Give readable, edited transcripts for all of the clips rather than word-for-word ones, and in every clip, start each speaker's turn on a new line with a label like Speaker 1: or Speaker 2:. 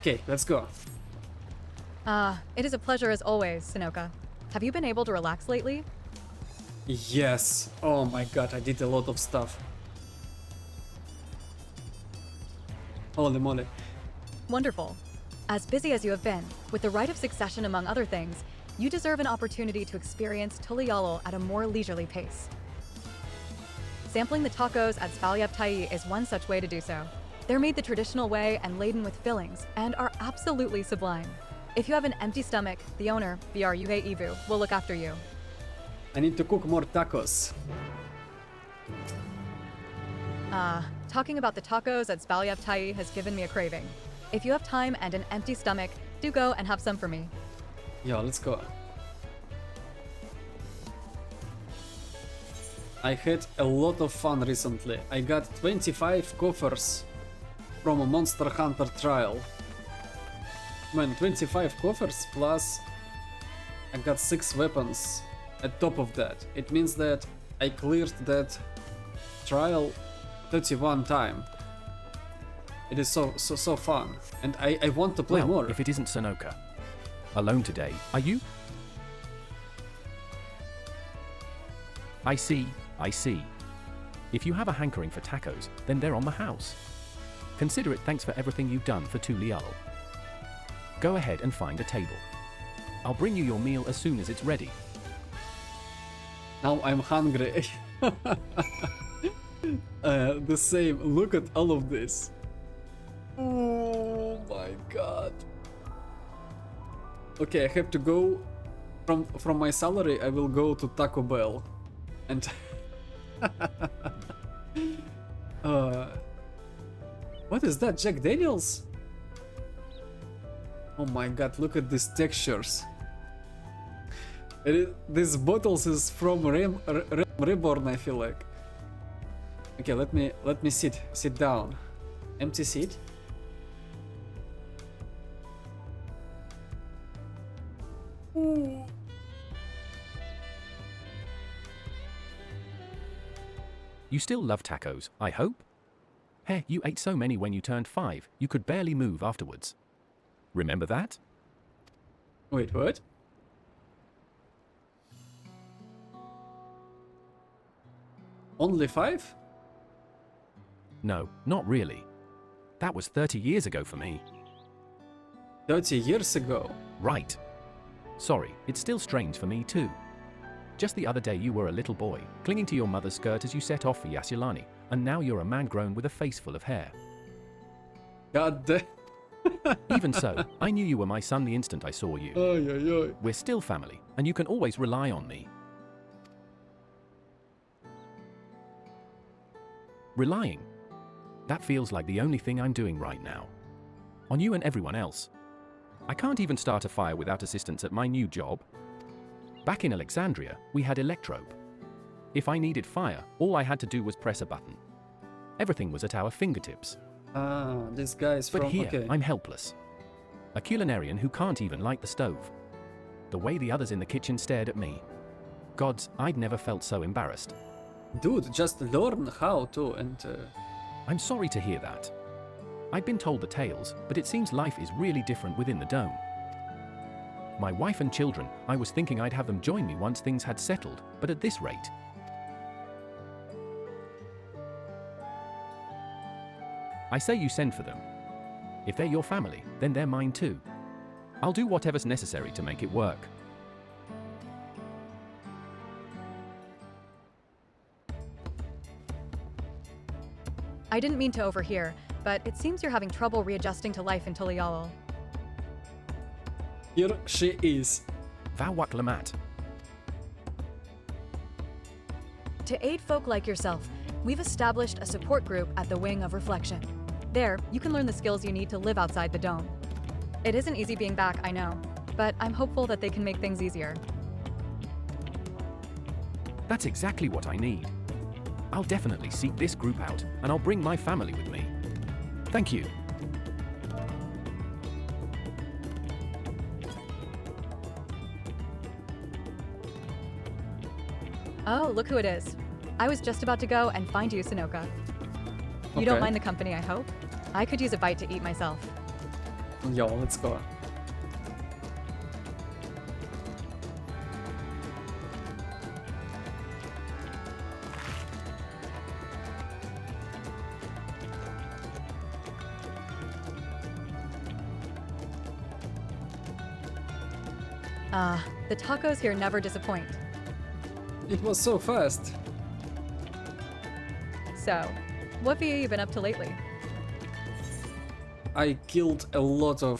Speaker 1: Okay, let's go.
Speaker 2: It is a pleasure as always, Sunoka. Have you been able to relax lately?
Speaker 1: Yes. Oh my god, I did a lot of stuff. Holy moly.
Speaker 2: Wonderful. As busy as you have been, with the rite of succession among other things, you deserve an opportunity to experience Tulialo at a more leisurely pace. Sampling the tacos at FFXIV is one such way to do so. They're made the traditional way and laden with fillings, and are absolutely sublime. If you have an empty stomach, the owner, VRUA Ivu, will look after you.
Speaker 1: I need to cook more tacos.
Speaker 2: Talking about the tacos at FFXIV has given me a craving. If you have time and an empty stomach, do go and have some for me.
Speaker 1: Yo, let's go. I had a lot of fun recently. I got 25 coffers from a Monster Hunter trial. Man, 25 coffers plus I got 6 weapons at top of that. It means that I cleared that trial 31 times. It is so fun, and I want to play more.
Speaker 3: If it isn't Sunoka. Alone today, are you? I see. If you have a hankering for tacos, then they're on the house. Consider it thanks for everything you've done for Tulialo. Go ahead and find a table. I'll bring you your meal as soon as it's ready.
Speaker 1: Now I'm hungry. The same. Look at all of this. Oh my god. Okay, I have to go from my salary. I will go to Taco Bell, and what is that? Jack Daniels? Oh my god! Look at these textures. These bottles is from Reborn, I feel like. Okay, let me sit down. Empty seat. Ooh.
Speaker 3: You still love tacos, I hope? Hey, you ate so many when you turned 5, you could barely move afterwards. Remember that?
Speaker 1: Wait, what? Only 5?
Speaker 3: No, not really. That was 30 years ago for me.
Speaker 1: 30 years ago?
Speaker 3: Right. Sorry, it's still strange for me too. Just the other day you were a little boy, clinging to your mother's skirt as you set off for Yasulani, and now you're a man grown with a face full of hair.
Speaker 1: God damn.
Speaker 3: Even so, I knew you were my son the instant I saw you.
Speaker 1: Oy, oy, oy.
Speaker 3: We're still family, and you can always rely on me. Relying? That feels like the only thing I'm doing right now. On you and everyone else. I can't even start a fire without assistance at my new job. Back in Alexandria, we had electrobe. If I needed fire, all I had to do was press a button. Everything was at our fingertips.
Speaker 1: Ah, this guy's from...
Speaker 3: But here,
Speaker 1: okay.
Speaker 3: I'm helpless. A culinarian who can't even light the stove. The way the others in the kitchen stared at me. Gods, I'd never felt so embarrassed.
Speaker 1: Dude, just learn how to and...
Speaker 3: I'm sorry to hear that. I've been told the tales, but it seems life is really different within the dome. My wife and children, I was thinking I'd have them join me once things had settled, but at this rate. I say you send for them. If they're your family, then they're mine too. I'll do whatever's necessary to make it work.
Speaker 2: I didn't mean to overhear, but it seems you're having trouble readjusting to life in Tulialo.
Speaker 1: Here she is.
Speaker 3: Vawak Lamat.
Speaker 2: To aid folk like yourself, we've established a support group at the Wing of Reflection. There, you can learn the skills you need to live outside the dome. It isn't easy being back, I know, but I'm hopeful that they can make things easier.
Speaker 3: That's exactly what I need. I'll definitely seek this group out, and I'll bring my family with me. Thank you.
Speaker 2: Oh, look who it is. I was just about to go and find you, Sunoka. You don't mind the company, I hope? I could use a bite to eat myself.
Speaker 1: Yo, let's go.
Speaker 2: The tacos here never disappoint.
Speaker 1: It was so fast.
Speaker 2: So, what have you been up to lately?
Speaker 1: I killed a lot of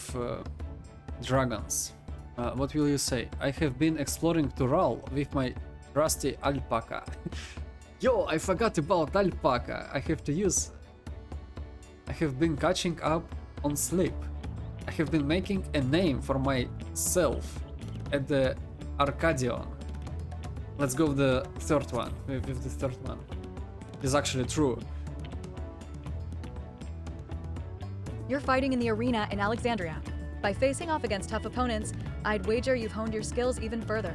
Speaker 1: dragons. What will you say? I have been exploring Tural with my trusty alpaca. Yo, I forgot about alpaca. I have been catching up on sleep. I have been making a name for myself at the Arcadion. Let's go with the third one. With the third one. It's actually true.
Speaker 2: You're fighting in the arena in Alexandria. By facing off against tough opponents, I'd wager you've honed your skills even further.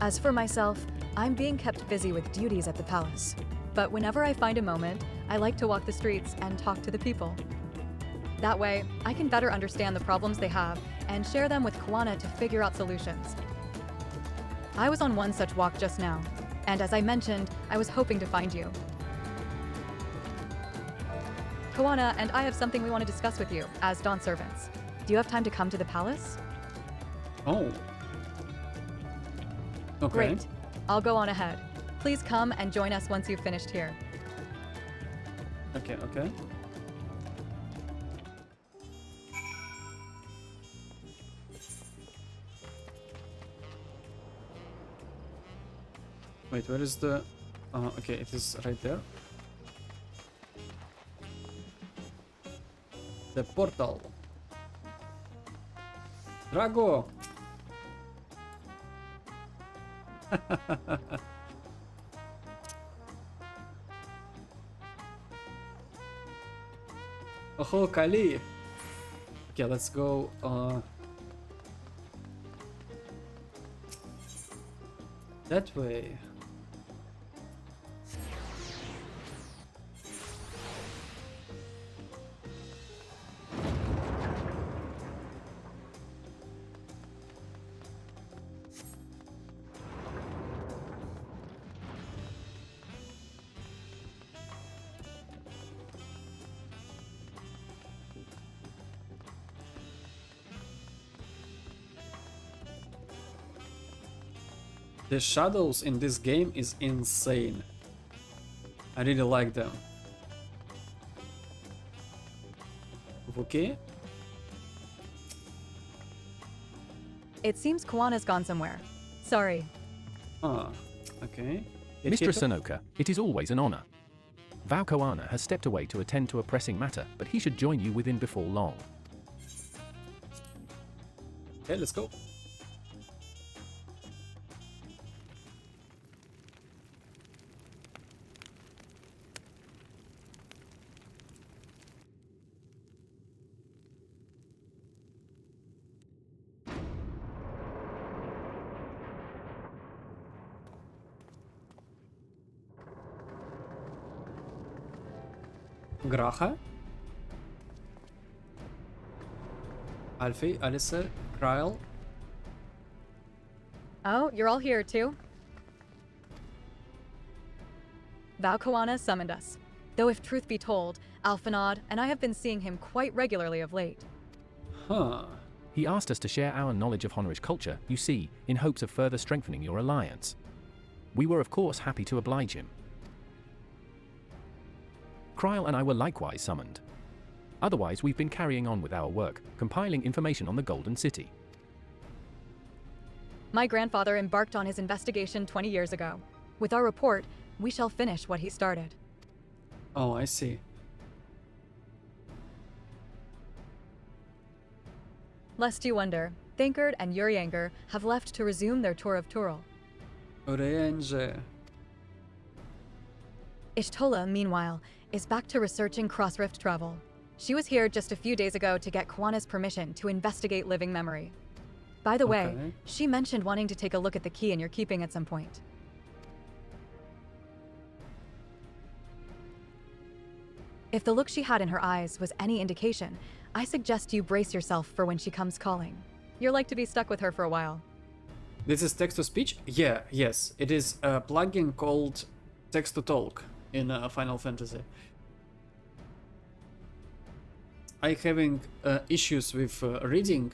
Speaker 2: As for myself, I'm being kept busy with duties at the palace. But whenever I find a moment, I like to walk the streets and talk to the people. That way, I can better understand the problems they have and share them with Koana to figure out solutions. I was on one such walk just now, and as I mentioned, I was hoping to find you. Koana and I have something we want to discuss with you as Dawn servants. Do you have time to come to the palace?
Speaker 1: Oh. Okay.
Speaker 2: Great. I'll go on ahead. Please come and join us once you've finished here.
Speaker 1: Okay, okay. Wait, where is the... okay, it is right there. The portal. Drago! Oh, Kali! Okay, let's go. That way. The shadows in this game is insane. I really like them. Okay.
Speaker 2: It seems Koana's gone somewhere. Sorry.
Speaker 1: Ah, okay.
Speaker 3: Mistress Sunoka, it is always an honor. Val Koana has stepped away to attend to a pressing matter, but he should join you within before long.
Speaker 1: Okay, let's go. Gracha, Alfie, Alyssa, Kryl.
Speaker 2: Oh, you're all here too? Val Koana summoned us. Though if truth be told, Alphanod and I have been seeing him quite regularly of late.
Speaker 1: Huh.
Speaker 3: He asked us to share our knowledge of Honorish culture, you see, in hopes of further strengthening your alliance. We were of course happy to oblige him. Kryl and I were likewise summoned. Otherwise, we've been carrying on with our work, compiling information on the Golden City.
Speaker 2: My grandfather embarked on his investigation 20 years ago. With our report, we shall finish what he started.
Speaker 1: Oh, I see.
Speaker 2: Lest you wonder, Thankard and Urianger have left to resume their tour of Tural.
Speaker 1: Orange.
Speaker 2: Ishtola, meanwhile, is back to researching cross-rift travel. She was here just a few days ago to get Koana's permission to investigate living memory. By the way,
Speaker 1: Okay.
Speaker 2: she mentioned wanting to take a look at the key in your keeping at some point. If the look she had in her eyes was any indication, I suggest you brace yourself for when she comes calling. You're like to be stuck with her for a while.
Speaker 1: This is text-to-speech? Yeah, yes. It is a plugin called text-to-talk in Final Fantasy. I having issues with reading,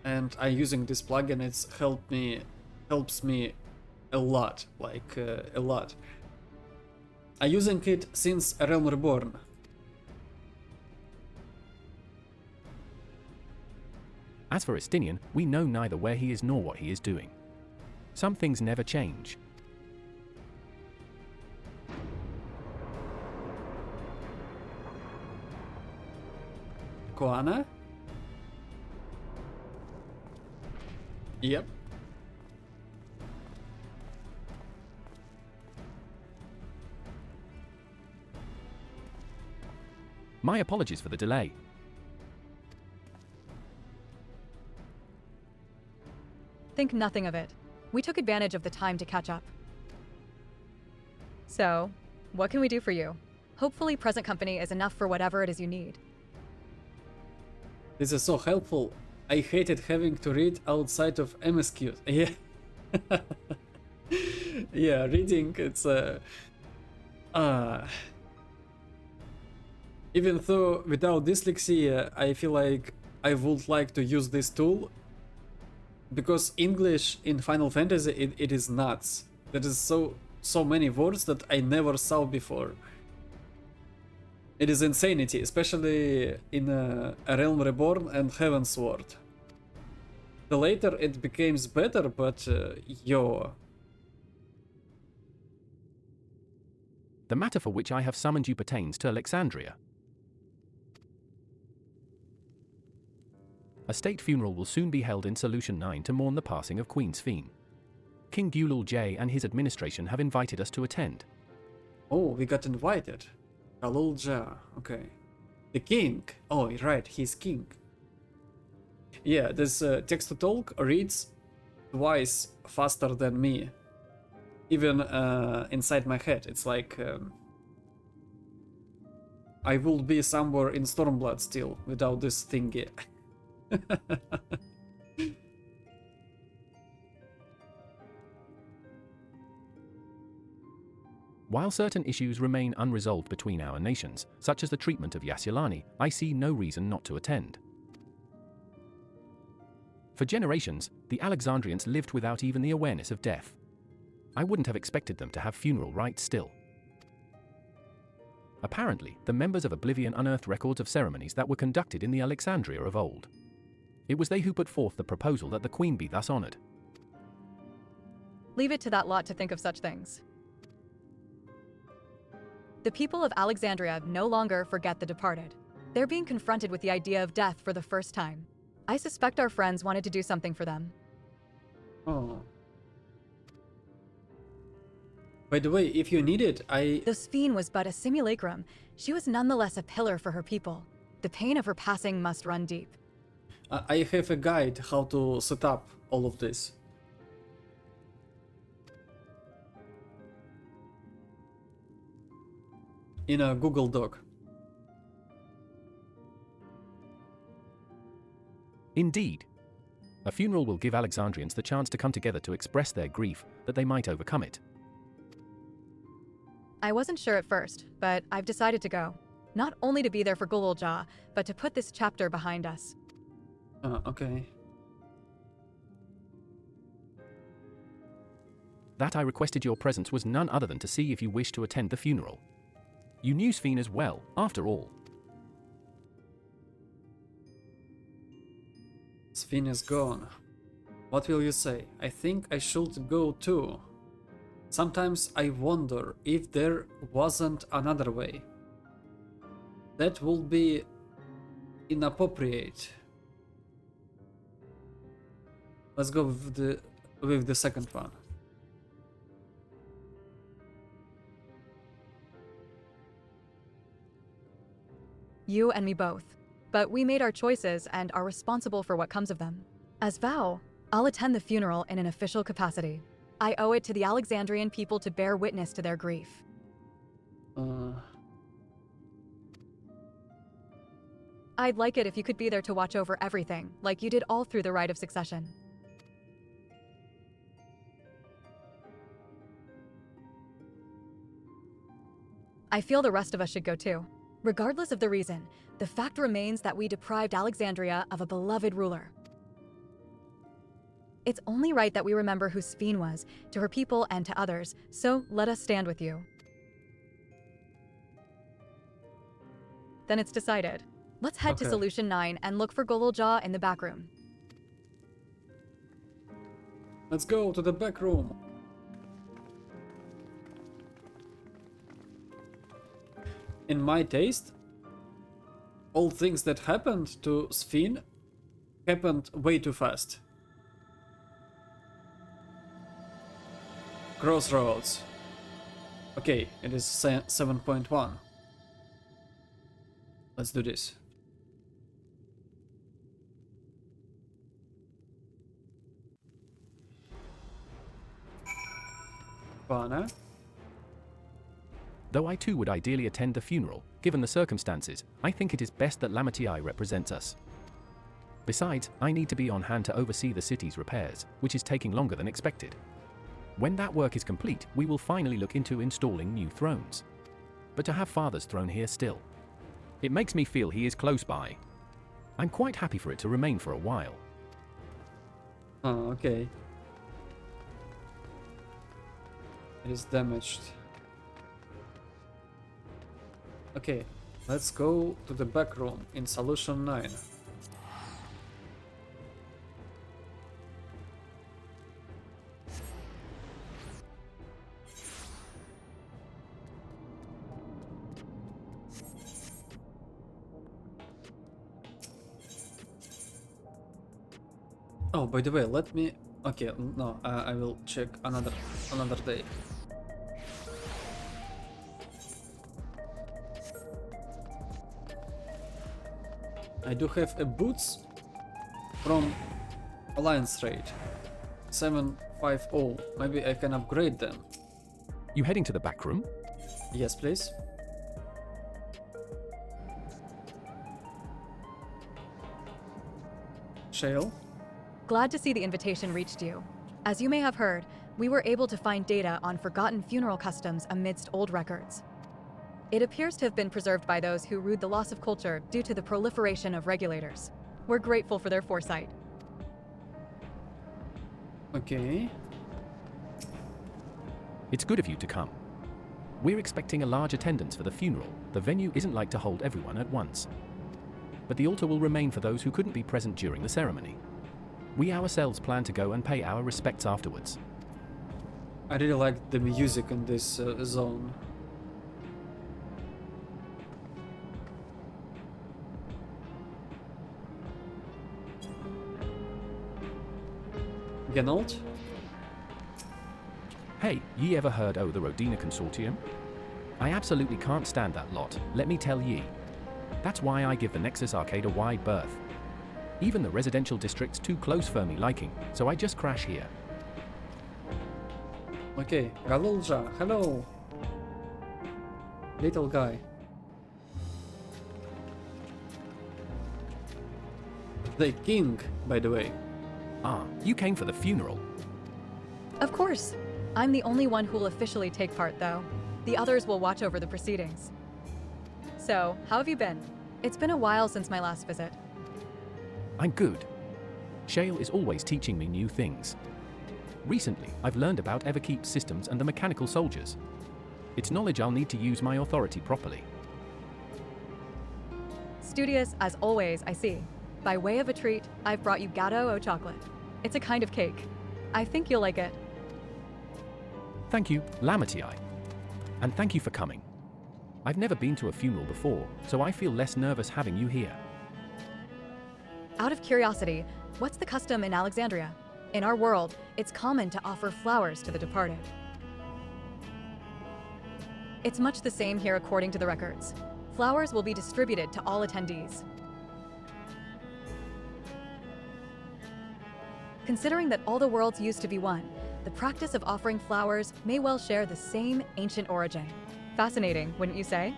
Speaker 1: and I using this plugin. It's helps me a lot, like a lot. I using it since A Realm Reborn.
Speaker 3: As for Estinian, we know neither where he is nor what he is doing. Some things never change.
Speaker 1: Koana? Yep.
Speaker 3: My apologies for the delay.
Speaker 2: Think nothing of it. We took advantage of the time to catch up. So, what can we do for you? Hopefully present company is enough for whatever it is you need.
Speaker 1: This is so helpful. I hated having to read outside of MSQ. Yeah. Yeah, reading, it's even though without dyslexia, I feel like I would like to use this tool, because English in Final Fantasy, it is nuts. There is so many words that I never saw before. It is insanity, especially in A Realm Reborn and Heavensward. The later it becomes better, but yo.
Speaker 3: The matter for which I have summoned you pertains to Alexandria. A state funeral will soon be held in Solution 9 to mourn the passing of Queen Sphene. King Gulul J and his administration have invited us to attend.
Speaker 1: Oh, we got invited. Gulul J, okay. The king. Oh, right, he's king. Yeah, this text-to-talk reads twice faster than me. Even inside my head, it's like I will be somewhere in Stormblood still without this thingy.
Speaker 3: While certain issues remain unresolved between our nations, such as the treatment of Yasyalani, I see no reason not to attend. For generations, the Alexandrians lived without even the awareness of death. I wouldn't have expected them to have funeral rites still. Apparently, the members of Oblivion unearthed records of ceremonies that were conducted in the Alexandria of old. It was they who put forth the proposal that the Queen be thus honored.
Speaker 2: Leave it to that lot to think of such things. The people of Alexandria no longer forget the departed. They're being confronted with the idea of death for the first time. I suspect our friends wanted to do something for them.
Speaker 1: Oh. By the way, if you need it,
Speaker 2: The Sphene was but a simulacrum. She was nonetheless a pillar for her people. The pain of her passing must run deep.
Speaker 1: I have a guide how to set up all of this. In a Google Doc.
Speaker 3: Indeed. A funeral will give Alexandrians the chance to come together to express their grief, that they might overcome it.
Speaker 2: I wasn't sure at first, but I've decided to go. Not only to be there for Gululja, but to put this chapter behind us.
Speaker 1: Okay.
Speaker 3: That I requested your presence was none other than to see if you wish to attend the funeral. You knew Sphene as well, after all.
Speaker 1: Sphene is gone. What will you say? I think I should go too. Sometimes I wonder if there wasn't another way. That would be inappropriate. Let's go with the second one.
Speaker 2: You and me both. But we made our choices and are responsible for what comes of them. As vow, I'll attend the funeral in an official capacity. I owe it to the Alexandrian people to bear witness to their grief. I'd like it if you could be there to watch over everything, like you did all through the Rite of Succession. I feel the rest of us should go too. Regardless of the reason, the fact remains that we deprived Alexandria of a beloved ruler. It's only right that we remember who Sphene was, to her people and to others, so let us stand with you. Then it's decided. Let's head to Solution 9 and look for Gololja in the back room.
Speaker 1: Let's go to the back room. In my taste, all things that happened to Sphene happened way too fast. Crossroads. Okay, it is 7.1. Let's do this. Bana.
Speaker 3: Though I too would ideally attend the funeral, given the circumstances, I think it is best that Lamatii represents us. Besides, I need to be on hand to oversee the city's repairs, which is taking longer than expected. When that work is complete, we will finally look into installing new thrones. But to have Father's throne here still, it makes me feel he is close by. I'm quite happy for it to remain for a while.
Speaker 1: Oh, okay. It is damaged. Okay, let's go to the back room in Solution 9. Oh, by the way, let me... Okay, no, I will check another day. I do have a boots from Alliance Raid 750. Maybe I can upgrade them.
Speaker 3: You heading to the back room?
Speaker 1: Yes, please. Shale?
Speaker 2: Glad to see the invitation reached you. As you may have heard, we were able to find data on forgotten funeral customs amidst old records. It appears to have been preserved by those who rued the loss of culture due to the proliferation of regulators. We're grateful for their foresight.
Speaker 1: Okay.
Speaker 3: It's good of you to come. We're expecting a large attendance for the funeral. The venue isn't like to hold everyone at once. But the altar will remain for those who couldn't be present during the ceremony. We ourselves plan to go and pay our respects afterwards.
Speaker 1: I really like the music in this zone. Genold?
Speaker 3: Hey, ye ever heard o' the Rodina Consortium? I absolutely can't stand that lot, let me tell ye. That's why I give the Nexus Arcade a wide berth. Even the residential district's too close for me liking, so I just crash here.
Speaker 1: Okay, Galulja, hello! Little guy. The king, by the way.
Speaker 3: Ah, you came for the funeral.
Speaker 2: Of course. I'm the only one who will officially take part, though. The others will watch over the proceedings. So, how have you been? It's been a while since my last visit.
Speaker 3: I'm good. Shale is always teaching me new things. Recently, I've learned about Everkeep's systems and the mechanical soldiers. It's knowledge I'll need to use my authority properly.
Speaker 2: Studious, as always, I see. By way of a treat, I've brought you gato au chocolate. It's a kind of cake. I think you'll like it.
Speaker 3: Thank you, Lamatii. And thank you for coming. I've never been to a funeral before, so I feel less nervous having you here.
Speaker 2: Out of curiosity, what's the custom in Alexandria? In our world, it's common to offer flowers to the departed. It's much the same here according to the records. Flowers will be distributed to all attendees. Considering that all the worlds used to be one, the practice of offering flowers may well share the same ancient origin. Fascinating, wouldn't you say?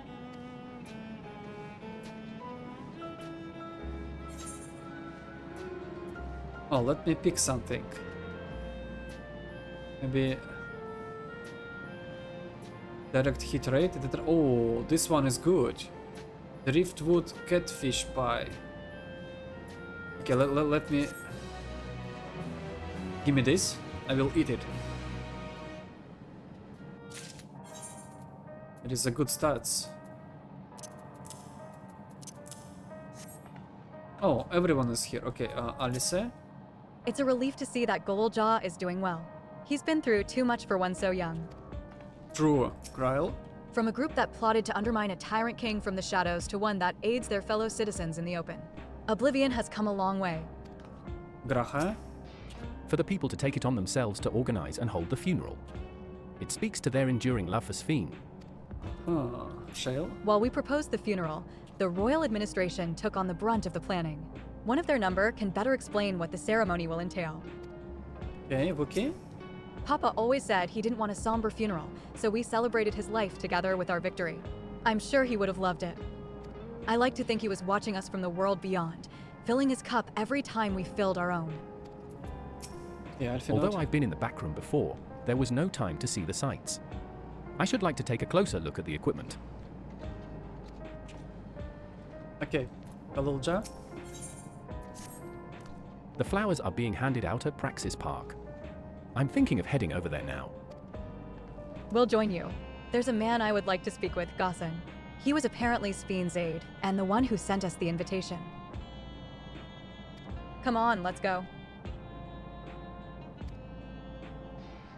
Speaker 1: Oh, let me pick something. Maybe direct hit rate. Oh, this one is good. Driftwood catfish pie. Okay, let me. Give me this. I will eat it. It is a good stats. Oh, everyone is here. Okay, Alice.
Speaker 2: It's a relief to see that Goldjaw is doing well. He's been through too much for one so young.
Speaker 1: True. Grail.
Speaker 2: From a group that plotted to undermine a tyrant king from the shadows to one that aids their fellow citizens in the open. Oblivion has come a long way.
Speaker 1: Graha.
Speaker 3: For the people to take it on themselves to organize and hold the funeral. It speaks to their enduring love for Sphene.
Speaker 1: Shale.
Speaker 2: While we proposed the funeral, the royal administration took on the brunt of the planning. One of their number can better explain what the ceremony will entail.
Speaker 1: Okay, Wookie.
Speaker 2: Papa always said he didn't want a somber funeral, so we celebrated his life together with our victory. I'm sure he would have loved it. I like to think he was watching us from the world beyond, filling his cup every time we filled our own.
Speaker 1: Yeah,
Speaker 3: Although I've been in the back room before, there was no time to see the sights. I should like to take a closer look at the equipment.
Speaker 1: Okay, Kalulja.
Speaker 3: The flowers are being handed out at Praxis Park. I'm thinking of heading over there now.
Speaker 2: We'll join you. There's a man I would like to speak with, Gossan. He was apparently Sphene's aide, and the one who sent us the invitation. Come on, let's go.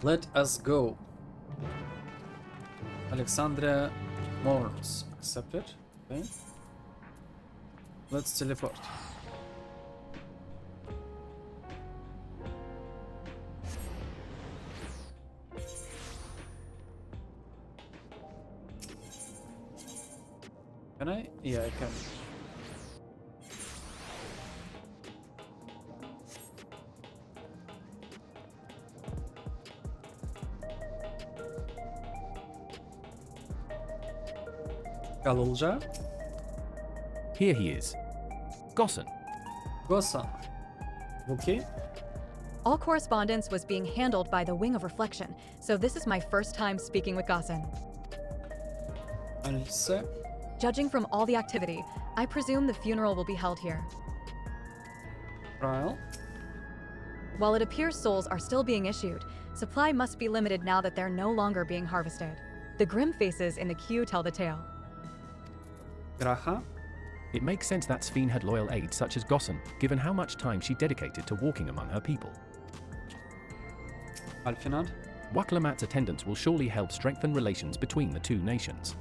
Speaker 1: Let us go. Alexandria mourns. Accepted. Okay. Let's teleport. Can I? Yeah, I can. Kalulja.
Speaker 3: Here he is. Gossan.
Speaker 1: Gossan. Wookie.
Speaker 2: All correspondence was being handled by the Wing of Reflection, so this is my first time speaking with Gossan.
Speaker 1: Alice.
Speaker 2: Judging from all the activity, I presume the funeral will be held here.
Speaker 1: Trial.
Speaker 2: While it appears souls are still being issued, supply must be limited now that they're no longer being harvested. The grim faces in the queue tell the tale.
Speaker 1: Graha.
Speaker 3: It makes sense that Sphene had loyal aides such as Gossan, given how much time she dedicated to walking among her people.
Speaker 1: Alfinad.
Speaker 3: Waklamat's attendance will surely help strengthen relations between the two nations.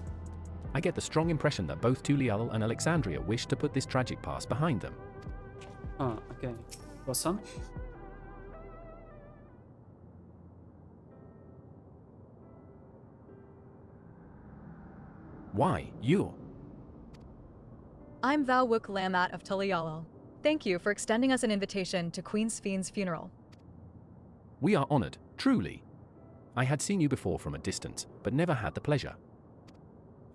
Speaker 3: I get the strong impression that both Tulial and Alexandria wish to put this tragic past behind them.
Speaker 1: Okay. Gossan.
Speaker 3: Why, you?
Speaker 2: I'm Valwook Lamat of Tulialal. Thank you for extending us an invitation to Queen Sphene's funeral.
Speaker 3: We are honored, truly. I had seen you before from a distance, but never had the pleasure.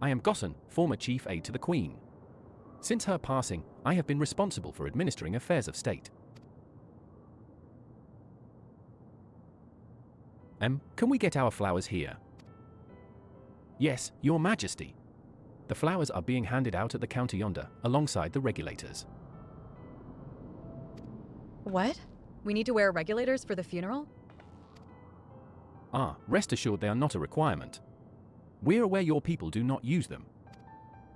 Speaker 3: I am Gossan, former chief aide to the Queen. Since her passing, I have been responsible for administering affairs of state. Can we get our flowers here? Yes, Your Majesty. The flowers are being handed out at the counter yonder, alongside the regulators.
Speaker 2: What? We need to wear regulators for the funeral?
Speaker 3: Rest assured they are not a requirement. We're aware your people do not use them.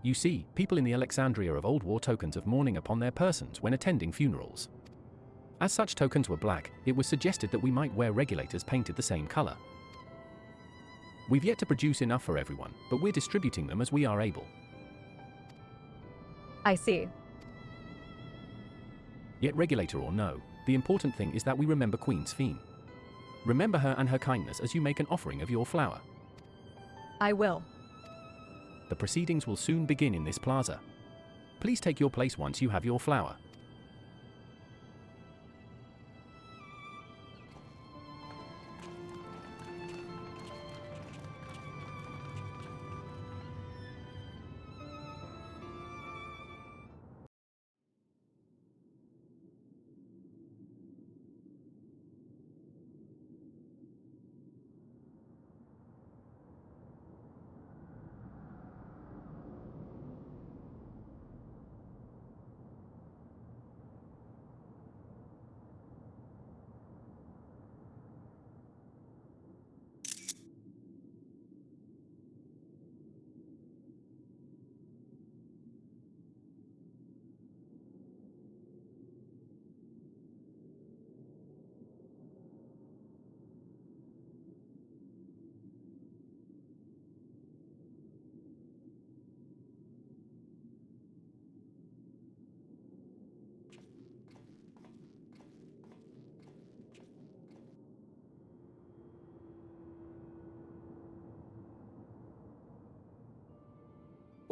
Speaker 3: You see, people in the Alexandria of old wore tokens of mourning upon their persons when attending funerals. As such tokens were black, it was suggested that we might wear regulators painted the same color. We've yet to produce enough for everyone, but we're distributing them as we are able.
Speaker 2: I see.
Speaker 3: Yet regulator or no, the important thing is that we remember Queen Sphene. Remember her and her kindness as you make an offering of your flower.
Speaker 2: I will.
Speaker 3: The proceedings will soon begin in this plaza. Please take your place once you have your flower.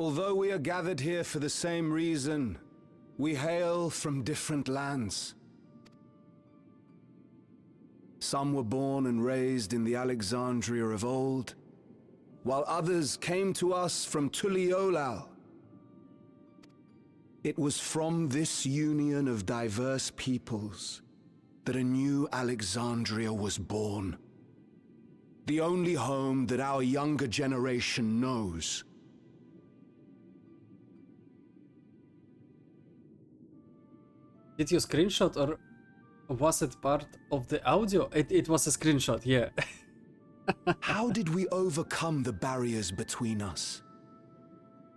Speaker 4: Although we are gathered here for the same reason, we hail from different lands. Some were born and raised in the Alexandria of old, while others came to us from Tuliolal. It was from this union of diverse peoples that a new Alexandria was born. The only home that our younger generation knows.
Speaker 1: Did you screenshot or was it part of the audio? It was a screenshot, yeah.
Speaker 4: How did we overcome the barriers between us?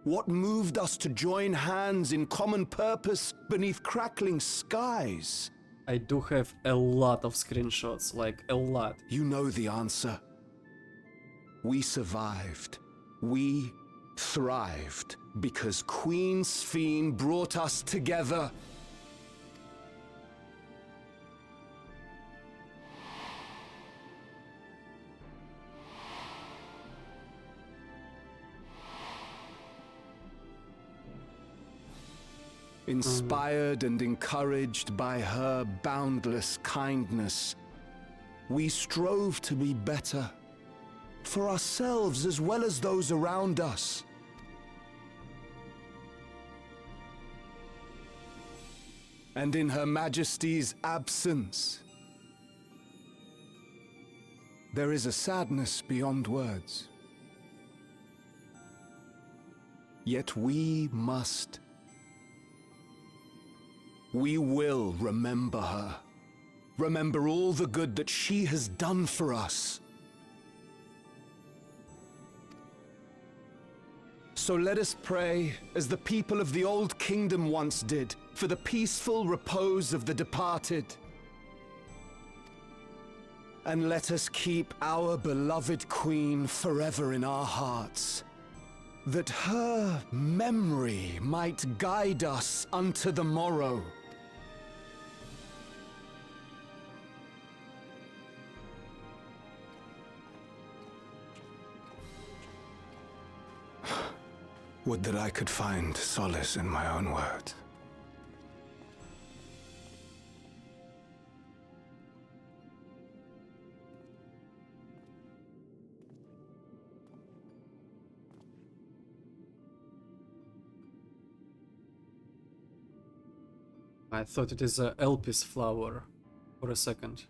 Speaker 4: What moved us to join hands in common purpose beneath crackling skies?
Speaker 1: I do have a lot of screenshots, like a lot.
Speaker 4: You know the answer. We survived. We thrived because Queen Sphene brought us together. Inspired and encouraged by her boundless kindness, we strove to be better, for ourselves as well as those around us. And in Her Majesty's absence, there is a sadness beyond words. Yet we must. We will remember her. Remember all the good that she has done for us. So let us pray, as the people of the Old Kingdom once did, for the peaceful repose of the departed. And let us keep our beloved Queen forever in our hearts, that her memory might guide us unto the morrow. Would that I could find solace in my own words.
Speaker 1: I thought it is a Elpis flower for a second.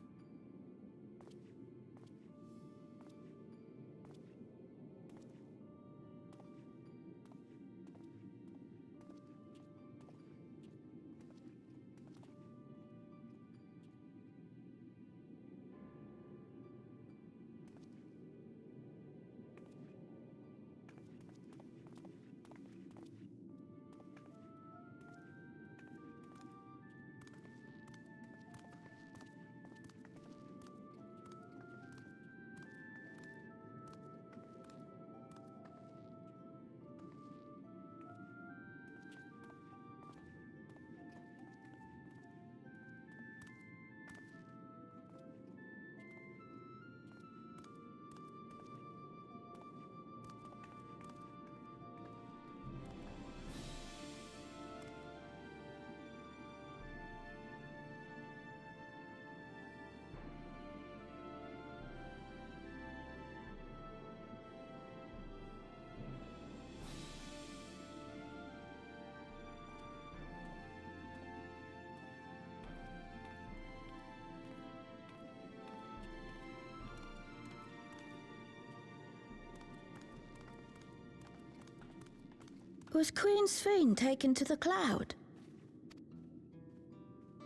Speaker 5: Was Queen Sphene taken to the cloud?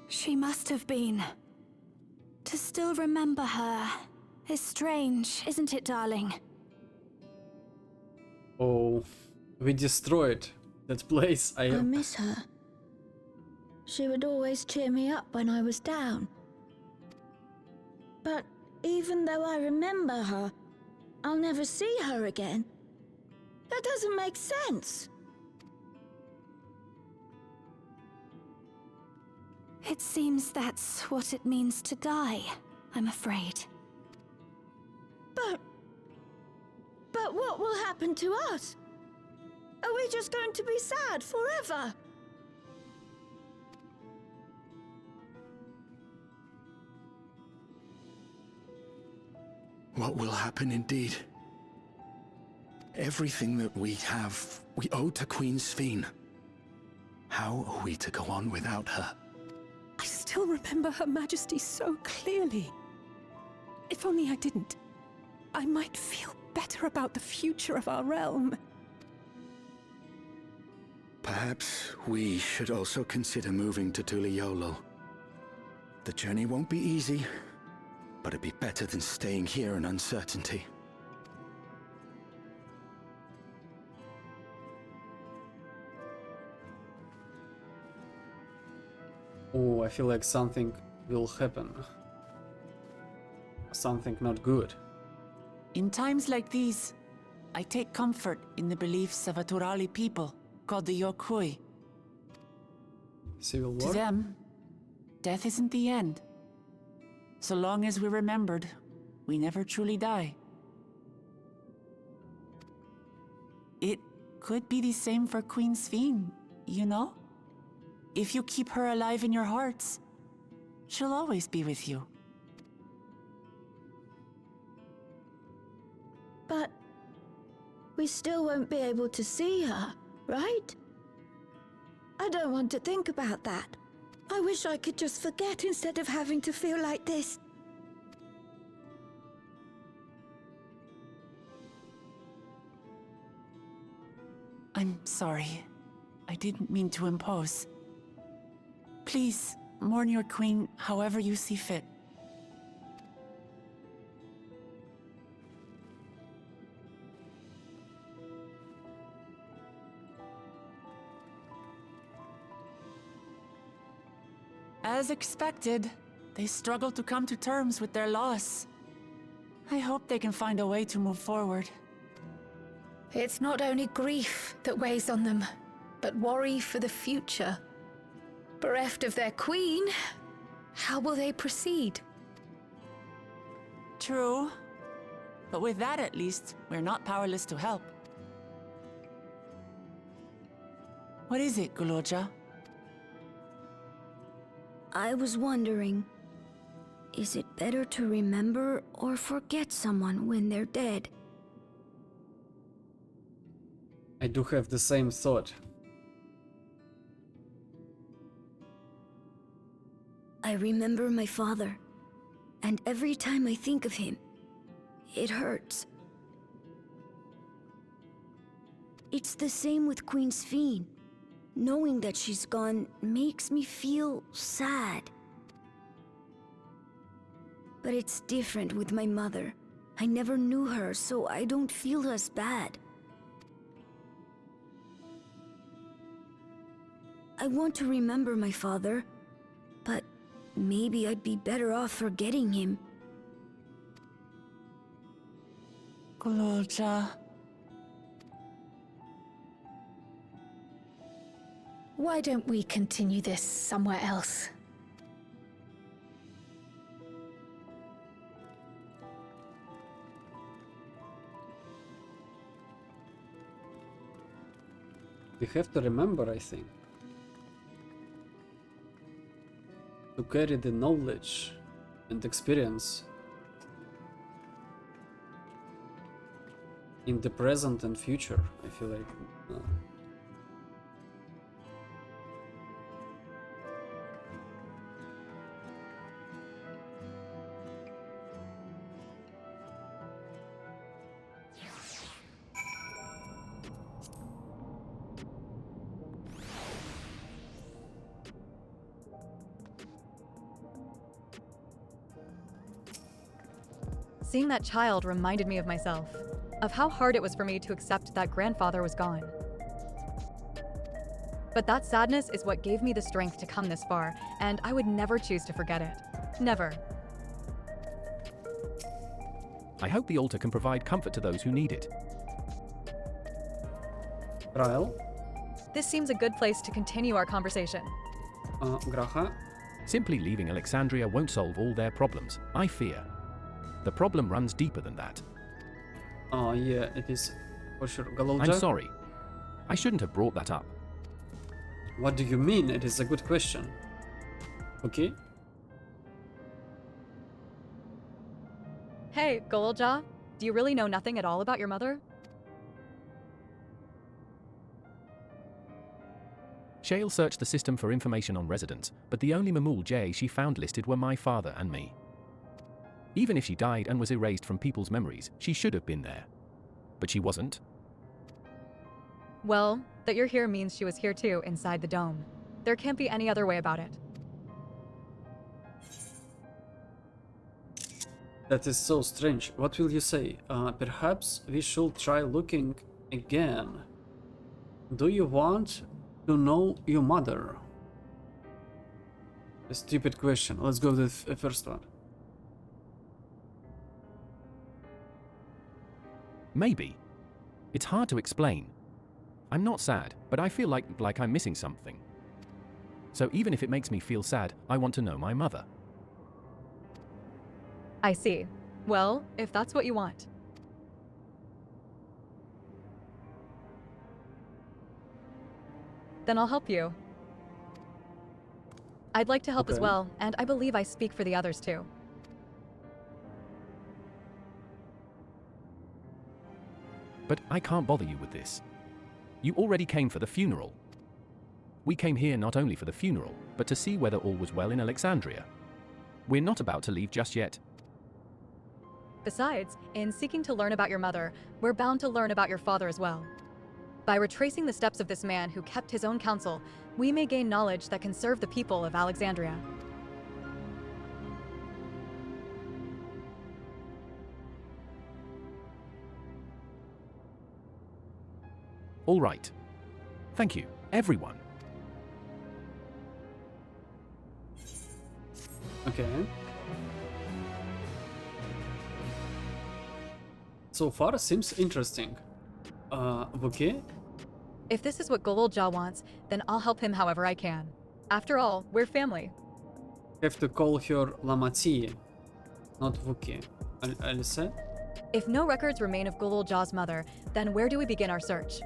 Speaker 6: She must have been. To still remember her is strange, isn't it, darling?
Speaker 1: Oh, we destroyed that place.
Speaker 5: I miss her. She would always cheer me up when I was down. But even though I remember her, I'll never see her again. That doesn't make sense.
Speaker 6: It seems that's what it means to die, I'm afraid.
Speaker 5: But what will happen to us? Are we just going to be sad forever?
Speaker 4: What will happen indeed? Everything that we have, we owe to Queen Sphene. How are we to go on without her?
Speaker 7: I still remember Her Majesty so clearly. If only I didn't, I might feel better about the future of our realm.
Speaker 4: Perhaps we should also consider moving to Tuliolo. The journey won't be easy, but it'd be better than staying here in uncertainty.
Speaker 1: Oh, I feel like something will happen. Something not good.
Speaker 8: In times like these, I take comfort in the beliefs of a Turali people called the Yokui.
Speaker 1: Civil
Speaker 8: To
Speaker 1: war?
Speaker 8: them, death isn't the end. So long as we're remembered, we never truly die. It could be the same for Queen Sphene, you know? If you keep her alive in your hearts, she'll always be with you.
Speaker 5: But we still won't be able to see her, right? I don't want to think about that. I wish I could just forget instead of having to feel like this.
Speaker 8: I'm sorry. I didn't mean to impose. Please, mourn your queen however you see fit. As expected, they struggle to come to terms with their loss. I hope they can find a way to move forward.
Speaker 9: It's not only grief that weighs on them, but worry for the future. Bereft of their queen, how will they proceed?
Speaker 8: True. But with that at least, we're not powerless to help. What is it, Guloja?
Speaker 10: I was wondering, is it better to remember or forget someone when they're dead?
Speaker 1: I do have the same thought.
Speaker 10: I remember my father, and every time I think of him, it hurts. It's the same with Queen Sphene. Knowing that she's gone makes me feel sad. But it's different with my mother. I never knew her, so I don't feel as bad. I want to remember my father, but maybe I'd be better off forgetting him.
Speaker 8: Guloja.
Speaker 9: Why don't we continue this somewhere else?
Speaker 1: We have to remember, I think, to carry the knowledge and experience in the present and future. I feel like
Speaker 2: Seeing that child reminded me of myself, of how hard it was for me to accept that grandfather was gone. But that sadness is what gave me the strength to come this far, and I would never choose to forget it. Never.
Speaker 3: I hope the altar can provide comfort to those who need it.
Speaker 1: trial.
Speaker 2: This seems a good place to continue our conversation.
Speaker 1: Graha.
Speaker 3: Simply leaving Alexandria won't solve all their problems, I fear. The problem runs deeper than that.
Speaker 1: Yeah, it is for sure. Galoja.
Speaker 3: I'm sorry. I shouldn't have brought that up.
Speaker 1: What do you mean? It is a good question. Okay.
Speaker 2: Hey, Golulja, do you really know nothing at all about your mother?
Speaker 3: Shale searched the system for information on residents, but the only Mamul J she found listed were my father and me. Even if she died and was erased from people's memories, she should have been there. But she wasn't.
Speaker 2: Well, that you're here means she was here too, inside the dome. There can't be any other way about it.
Speaker 1: That is so strange. What will you say? Perhaps we should try looking again. Do you want to know your mother? A stupid question. Let's go with the first one.
Speaker 3: Maybe. It's hard to explain. I'm not sad, but I feel like I'm missing something. So even if it makes me feel sad, I want to know my mother.
Speaker 2: I see. Well, if that's what you want. Then I'll help you. I'd like to help as well, and I believe I speak for the others too.
Speaker 3: But I can't bother you with this. You already came for the funeral. We came here not only for the funeral, but to see whether all was well in Alexandria. We're not about to leave just yet.
Speaker 2: Besides, in seeking to learn about your mother, we're bound to learn about your father as well. By retracing the steps of this man who kept his own counsel, we may gain knowledge that can serve the people of Alexandria.
Speaker 3: All right. Thank you, everyone.
Speaker 1: Okay. So far seems interesting. Okay.
Speaker 2: If this is what Golulja wants, then I'll help him however I can. After all, we're family.
Speaker 1: Have to call her Lamati, not Vuki. Alice?
Speaker 2: If no records remain of Golulja's mother, then where do we begin our search?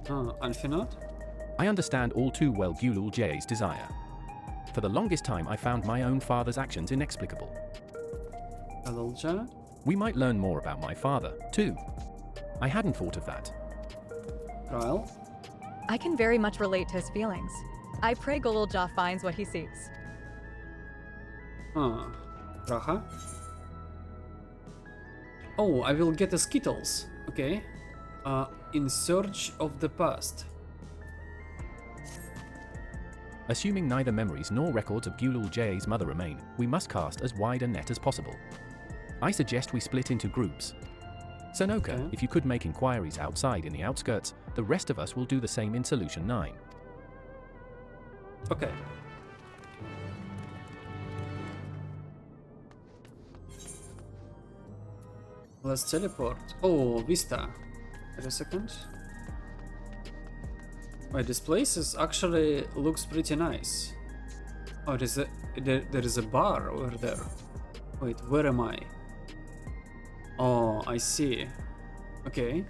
Speaker 1: Alfinot?
Speaker 3: I understand all too well Gulul J's desire. For the longest time I found my own father's actions inexplicable.
Speaker 1: Golulja?
Speaker 3: We might learn more about my father, too. I hadn't thought of that.
Speaker 1: Trial?
Speaker 2: I can very much relate to his feelings. I pray Golulja finds what he seeks.
Speaker 1: Raha? Oh, I will get a Skittles. Okay. In search of the past.
Speaker 3: Assuming neither memories nor records of Gulul J's mother remain, we must cast as wide a net as possible. I suggest we split into groups. Sunoka, if you could make inquiries outside in the outskirts, the rest of us will do the same in Solution 9.
Speaker 1: Okay. Let's teleport. Oh, Vista. Wait a second. Wait, this place is actually looks pretty nice. Oh, there is a bar over there. Wait, where am I? Oh, I see. Okay.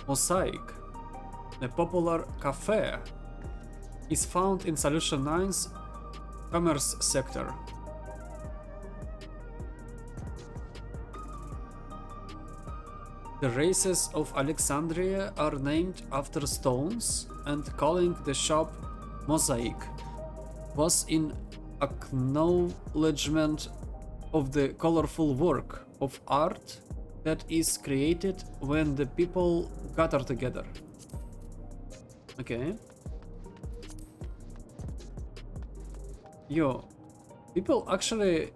Speaker 1: Mosaic, the popular cafe, is found in Solution 9's commerce sector. The races of Alexandria are named after stones, and calling the shop Mosaic was in acknowledgement of the colorful work of art that is created when the people gather together. Okay. Yo, people actually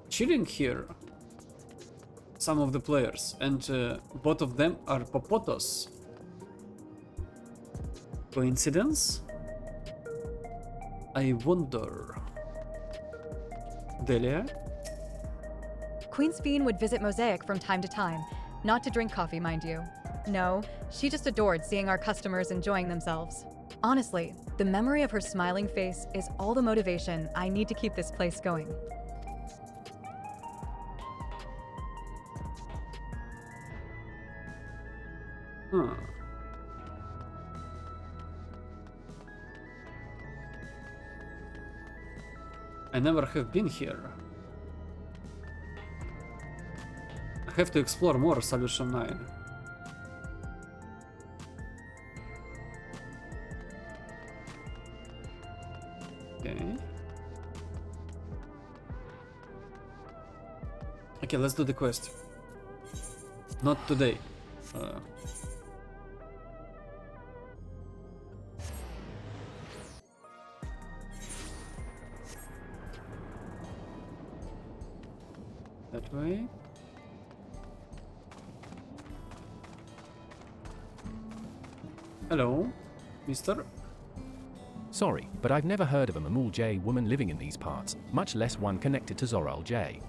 Speaker 1: chilling here. Some of the players, and both of them are Popotos. Coincidence? I wonder. Delia?
Speaker 2: Queen Sphene would visit Mosaic from time to time, not to drink coffee, mind you. No, she just adored seeing our customers enjoying themselves. Honestly, the memory of her smiling face is all the motivation I need to keep this place going.
Speaker 1: Huh. I never have been here. I have to explore more Solution 9. Okay. Okay, let's do the quest. Not today. That way. Hello, mister.
Speaker 3: Sorry, but I've never heard of a Mamul J woman living in these parts, much less one connected to Zoral J.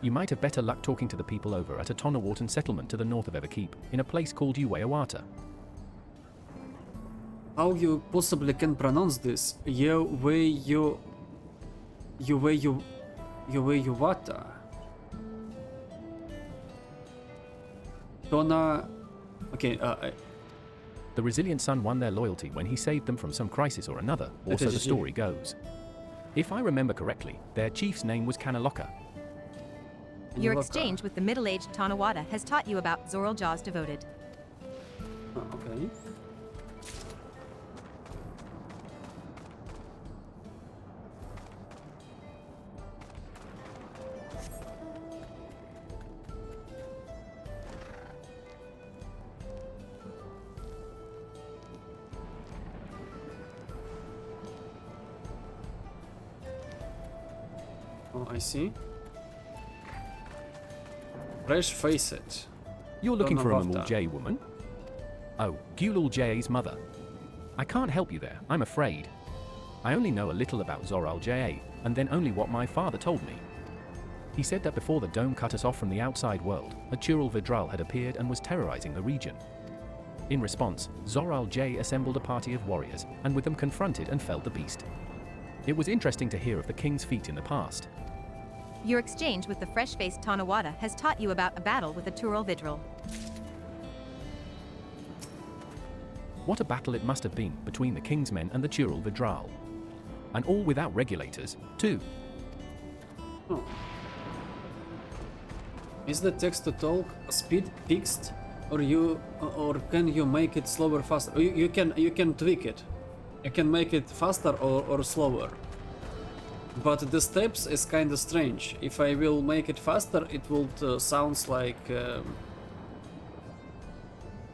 Speaker 3: You might have better luck talking to the people over at a Tonawatan settlement to the north of Everkeep, in a place called Uweyawata.
Speaker 1: How you possibly can pronounce this? Uweyawata. Tona. Okay,
Speaker 3: The resilient son won their loyalty when he saved them from some crisis or another, or so the story goes. If I remember correctly, their chief's name was Kanaloka.
Speaker 11: Your exchange with the middle-aged Tanawada has taught you about Zoral Jaw's devoted.
Speaker 1: Oh, okay. Oh, I see. Fresh face it.
Speaker 3: You're looking for a Mamul
Speaker 1: that.
Speaker 3: J woman? Oh, Gulul J's mother. I can't help you there, I'm afraid. I only know a little about Zoral J, and then only what my father told me. He said that before the dome cut us off from the outside world, a Tural Vidral had appeared and was terrorizing the region. In response, Zoral J assembled a party of warriors, and with them confronted and felled the beast. It was interesting to hear of the king's feat in the past.
Speaker 11: Your exchange with the fresh-faced Tanawada has taught you about a battle with a Tural Vidral.
Speaker 3: What a battle it must have been between the king's men and the Tural Vidral. And all without regulators, too.
Speaker 1: Oh. Is the text-to-talk speed fixed, or can you make it slower, faster? You can tweak it. You can make it faster or slower. But the steps is kinda strange. If I will make it faster, it will sounds like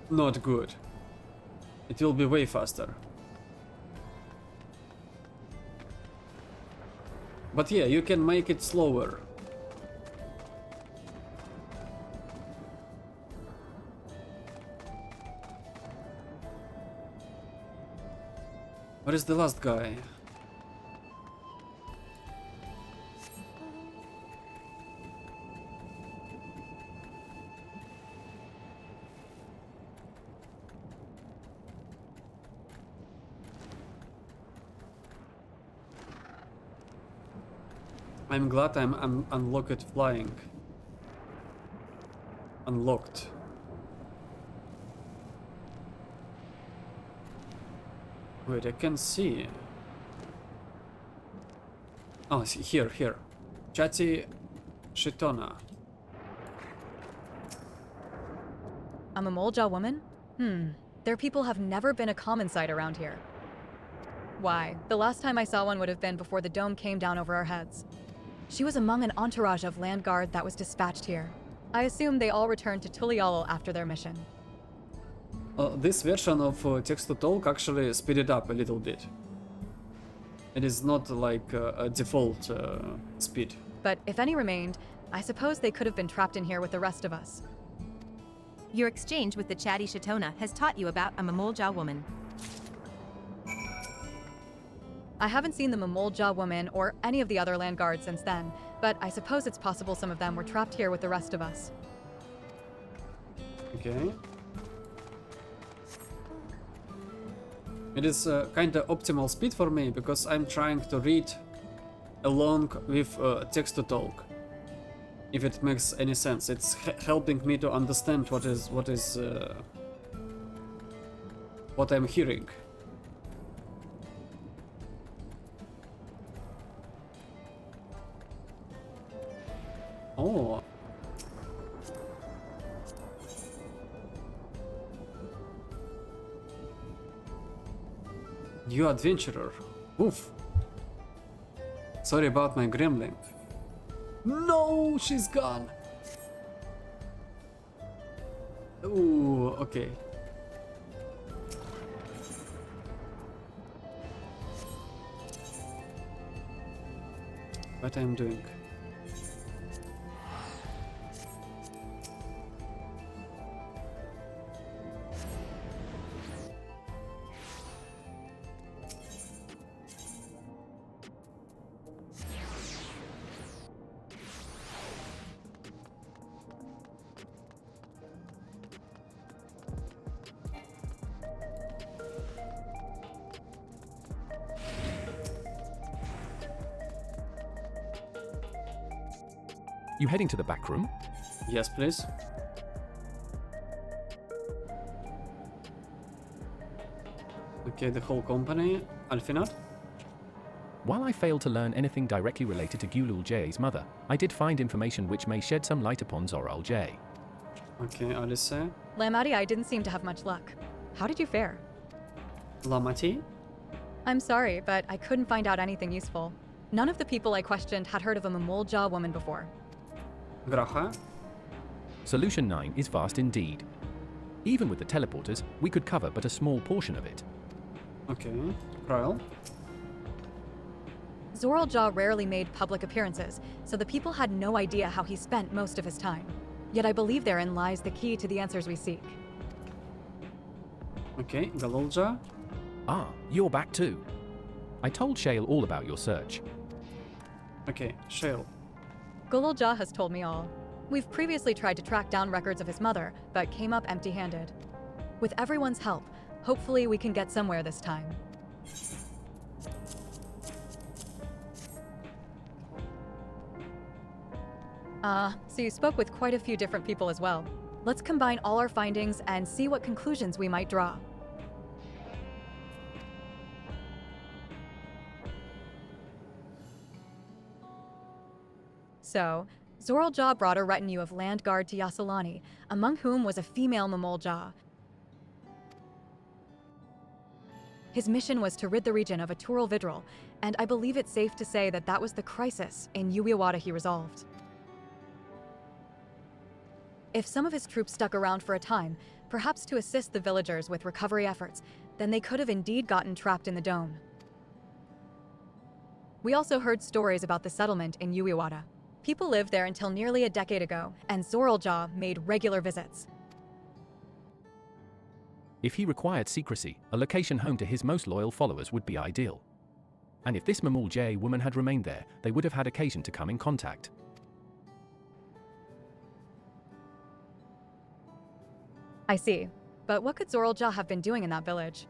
Speaker 1: not good. It will be way faster. But yeah, you can make it slower. Where is the last guy? I'm glad I'm unlocked flying. Unlocked. Wait, I can see. Oh, see, here. Chati Shitona.
Speaker 2: I'm a Molja woman? Their people have never been a common sight around here. Why, the last time I saw one would have been before the dome came down over our heads. She was among an entourage of land guard that was dispatched here. I assume they all returned to Tulialo after their mission.
Speaker 1: This version of text-to-talk actually speeded up a little bit. It is not like a default speed.
Speaker 2: But if any remained, I suppose they could have been trapped in here with the rest of us.
Speaker 11: Your exchange with the chatty Shatona has taught you about a Mamulja woman.
Speaker 2: I haven't seen the Mamulja woman or any of the other land guards since then, but I suppose it's possible some of them were trapped here with the rest of us.
Speaker 1: Okay. It is kinda optimal speed for me because I'm trying to read along with text-to-talk. If it makes any sense, it's helping me to understand what is what I'm hearing. Oh. New adventurer. Oof. Sorry about my gremlin. No, she's gone. Ooh, okay. What I'm doing?
Speaker 3: You heading to the back room?
Speaker 1: Yes, please. Okay, the whole company. Alfinat?
Speaker 3: While I failed to learn anything directly related to Gulul J's mother, I did find information which may shed some light upon Zoral J.
Speaker 1: Okay, Alice.
Speaker 2: Lamati, I didn't seem to have much luck. How did you fare?
Speaker 1: Lamati?
Speaker 2: I'm sorry, but I couldn't find out anything useful. None of the people I questioned had heard of a Mamolja woman before.
Speaker 1: Graha?
Speaker 3: Solution 9 is vast indeed. Even with the teleporters, we could cover but a small portion of it.
Speaker 1: Okay. Ryle?
Speaker 2: Zoral rarely made public appearances, so the people had no idea how he spent most of his time. Yet I believe therein lies the key to the answers we seek.
Speaker 1: Okay, Galulja?
Speaker 3: Ah, you're back too. I told Shale all about your search.
Speaker 1: Okay, Shale.
Speaker 2: Gululja has told me all. We've previously tried to track down records of his mother, but came up empty-handed. With everyone's help, hopefully we can get somewhere this time. So you spoke with quite a few different people as well. Let's combine all our findings and see what conclusions we might draw. So, Zoral brought a retinue of land guard to Yasalani, among whom was a female Mamolja. His mission was to rid the region of a Tural Vidral, and I believe it's safe to say that that was the crisis in Uiwata he resolved. If some of his troops stuck around for a time, perhaps to assist the villagers with recovery efforts, then they could have indeed gotten trapped in the dome. We also heard stories about the settlement in Uiwata. People lived there until nearly a decade ago, and Zoral made regular visits.
Speaker 3: If he required secrecy, a location home to his most loyal followers would be ideal. And if this Mamul J woman had remained there, they would have had occasion to come in contact.
Speaker 2: I see. But what could Zoral have been doing in that village?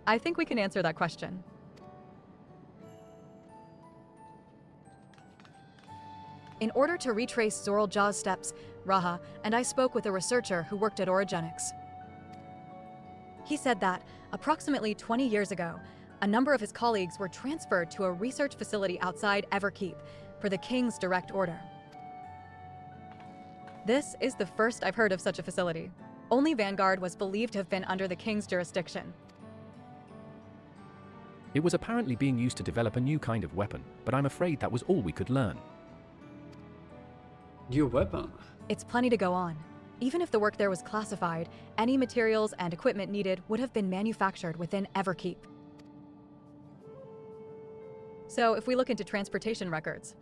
Speaker 2: I think we can answer that question. In order to retrace Zoral steps, Raha and I spoke with a researcher who worked at Orogenics. He said that, approximately 20 years ago, a number of his colleagues were transferred to a research facility outside Everkeep for the King's direct order. This is the first I've heard of such a facility. Only Vanguard was believed to have been under the King's jurisdiction.
Speaker 3: It was apparently being used to develop a new kind of weapon, but I'm afraid that was all we could learn.
Speaker 1: New weapon?
Speaker 2: It's plenty to go on. Even if the work there was classified, any materials and equipment needed would have been manufactured within Everkeep. So if we look into transportation records,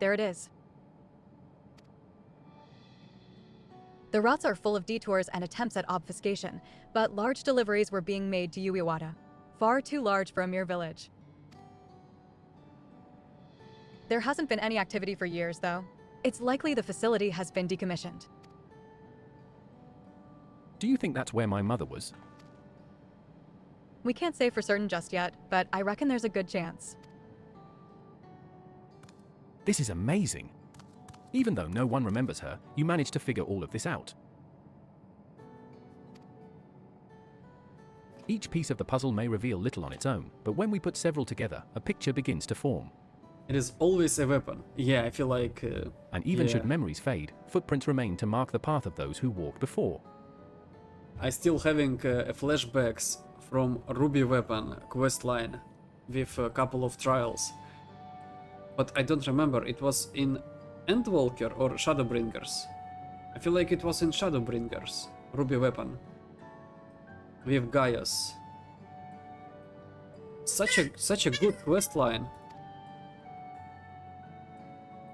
Speaker 2: there it is. The routes are full of detours and attempts at obfuscation, but large deliveries were being made to Uiwata. Far too large for a mere village. There hasn't been any activity for years, though. It's likely the facility has been decommissioned.
Speaker 3: Do you think that's where my mother was?
Speaker 2: We can't say for certain just yet, but I reckon there's a good chance.
Speaker 3: This is amazing. Even though no one remembers her, you managed to figure all of this out. Each piece of the puzzle may reveal little on its own, but when we put several together, a picture begins to form.
Speaker 1: It is always a weapon. Yeah, I feel like...
Speaker 3: And even
Speaker 1: yeah.
Speaker 3: should memories fade, footprints remain to mark the path of those who walked before.
Speaker 1: I still having flashbacks from Ruby Weapon questline with a couple of trials. But I don't remember, it was in Endwalker or Shadowbringers. I feel like it was in Shadowbringers, Ruby Weapon. With Gaius. Such a good questline.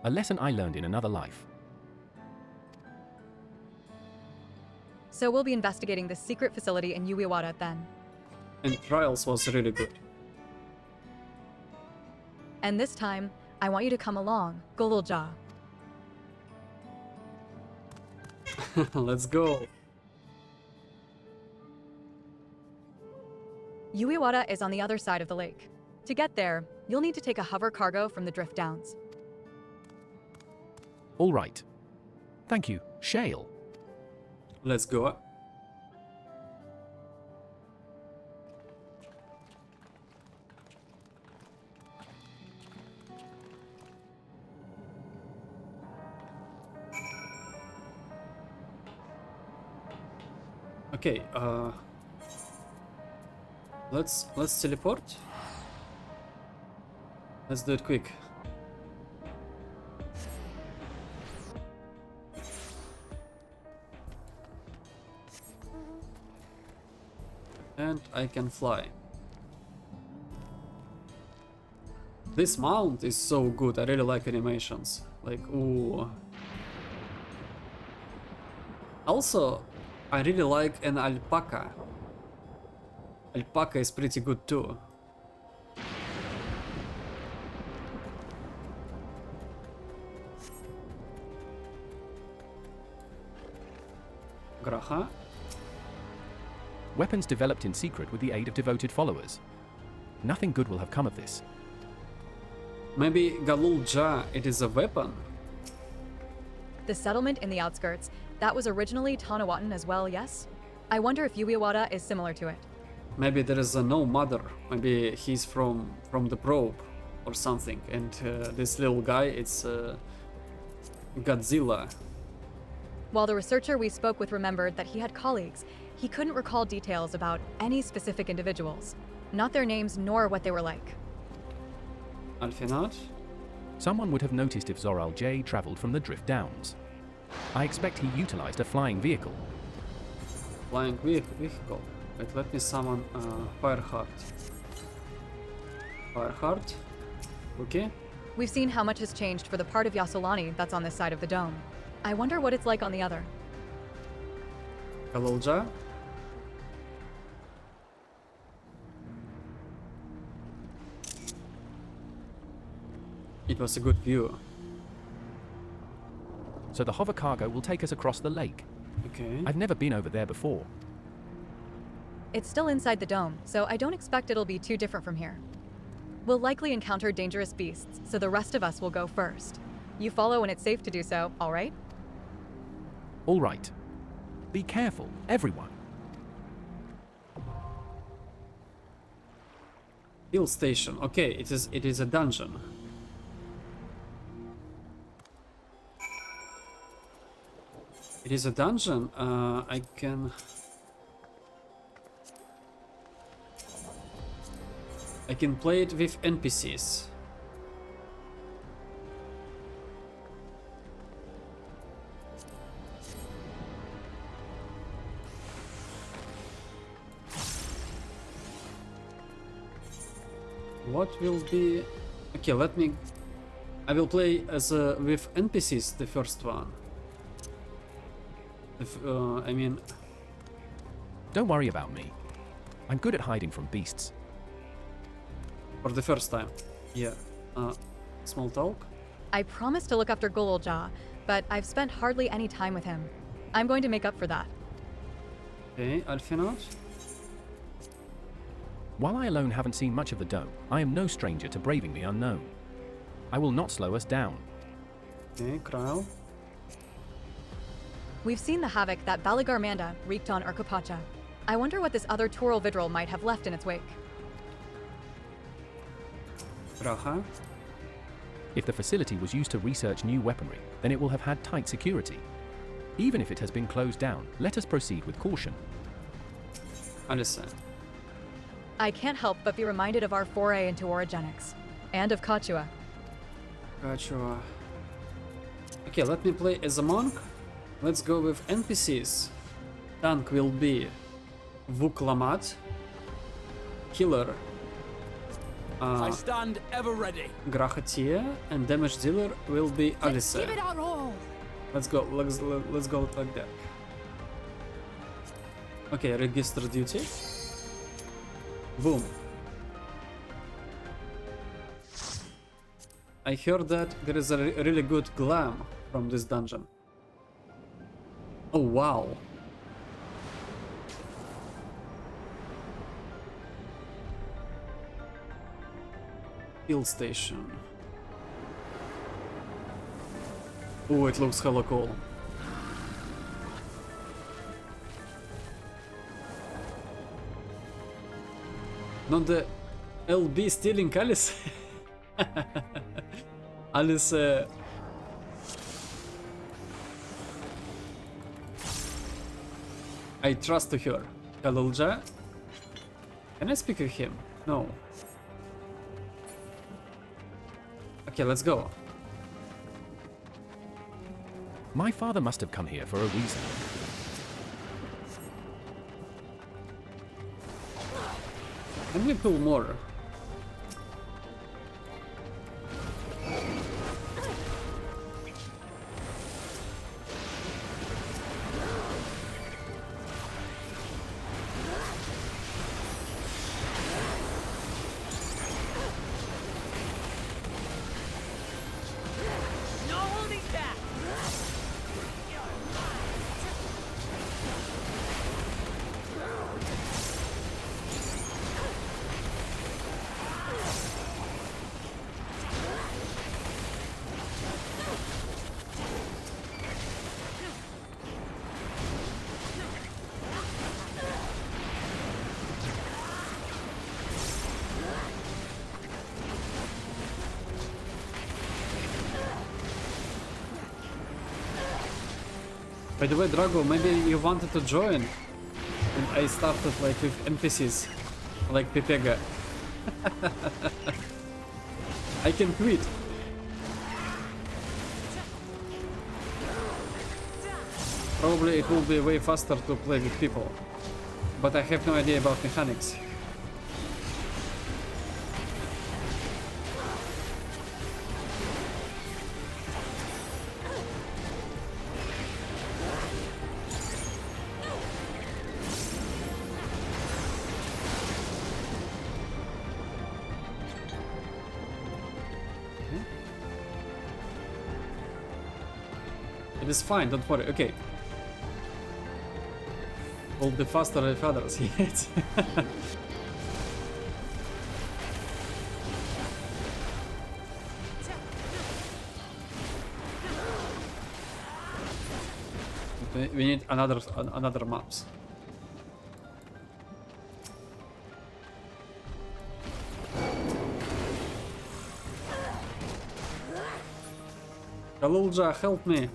Speaker 3: A lesson I learned in another life.
Speaker 2: So we'll be investigating the secret facility in Yuiwara then.
Speaker 1: And Trials was really good.
Speaker 2: And this time, I want you to come along, Golulja.
Speaker 1: Let's go.
Speaker 2: Yuiwara is on the other side of the lake. To get there, you'll need to take a hover cargo from the Drift Downs.
Speaker 3: All right. Thank you, Shale.
Speaker 1: Let's go. Okay, let's teleport. Let's do it quick. And I can fly. This mount is so good. I really like animations. Like, ooh. Also, I really like an alpaca. Alpaca is pretty good too. Graha.
Speaker 3: Weapons developed in secret with the aid of devoted followers. Nothing good will have come of this.
Speaker 1: Maybe Golulja, it is a weapon.
Speaker 2: The settlement in the outskirts, that was originally Tanawatan as well, yes? I wonder if Yuiwara is similar to it.
Speaker 1: Maybe there is a no mother. Maybe he's from the probe or something. And this little guy, it's Godzilla.
Speaker 2: While the researcher we spoke with remembered that he had colleagues, he couldn't recall details about any specific individuals. Not their names nor what they were like.
Speaker 1: Alfinat?
Speaker 3: Someone would have noticed if Zoral J traveled from the Drift Downs. I expect he utilized a flying vehicle.
Speaker 1: Flying vehicle. Wait, let me summon Fireheart. Fireheart. Okay.
Speaker 2: We've seen how much has changed for the part of Yasolani that's on this side of the dome. I wonder what it's like on the other.
Speaker 1: Golulja. It was a good view.
Speaker 3: So the hover cargo will take us across the lake.
Speaker 1: Okay.
Speaker 3: I've never been over there before.
Speaker 2: It's still inside the dome, so I don't expect it'll be too different from here. We'll likely encounter dangerous beasts, so the rest of us will go first. You follow when it's safe to do so, all right?
Speaker 3: All right. Be careful, everyone.
Speaker 1: Hill station. Okay, it is a dungeon. It is a dungeon. I can play it with NPCs. What will be... Okay, let me... I will play as with NPCs, the first one. I mean...
Speaker 3: Don't worry about me. I'm good at hiding from beasts.
Speaker 1: For the first time. Yeah. Small talk.
Speaker 2: I promised to look after Golulja, but I've spent hardly any time with him. I'm going to make up for that.
Speaker 1: Okay, Alfinat.
Speaker 3: While I alone haven't seen much of the dome, I am no stranger to braving the unknown. I will not slow us down.
Speaker 1: Okay, Krile.
Speaker 2: We've seen the havoc that Baligarmanda wreaked on Urkapacha. I wonder what this other Tural Vidral might have left in its wake.
Speaker 1: Raha.
Speaker 3: If the facility was used to research new weaponry, then it will have had tight security. Even if it has been closed down, let us proceed with caution.
Speaker 1: Understand.
Speaker 2: I can't help but be reminded of our foray into orogenics. And of Kachua.
Speaker 1: Kachua. Okay, let me play as a monk. Let's go with NPCs. Tank will be Vuklamat. Killer.
Speaker 12: I stand ever ready.
Speaker 1: Grahatia, and damage dealer will be Alice.
Speaker 7: Give it our all.
Speaker 1: Let's go. Let's go like that. Okay, register duty. Boom. I heard that there is a really good glam from this dungeon. Oh wow. Field station. Oh, it looks hella cool. Not the LB stealing Alice. Alice. I trust to her. Kalulja. Can I speak with him? No. Okay, let's go.
Speaker 3: My father must have come here for a reason.
Speaker 1: Can we pull more? By the way, Drago, maybe you wanted to join, and I started like with NPCs, like Pepega. I can quit. Probably it will be way faster to play with people, but I have no idea about mechanics. It is fine, don't worry. Okay. We'll be faster than others yet. We need another maps. Kalulja, help me.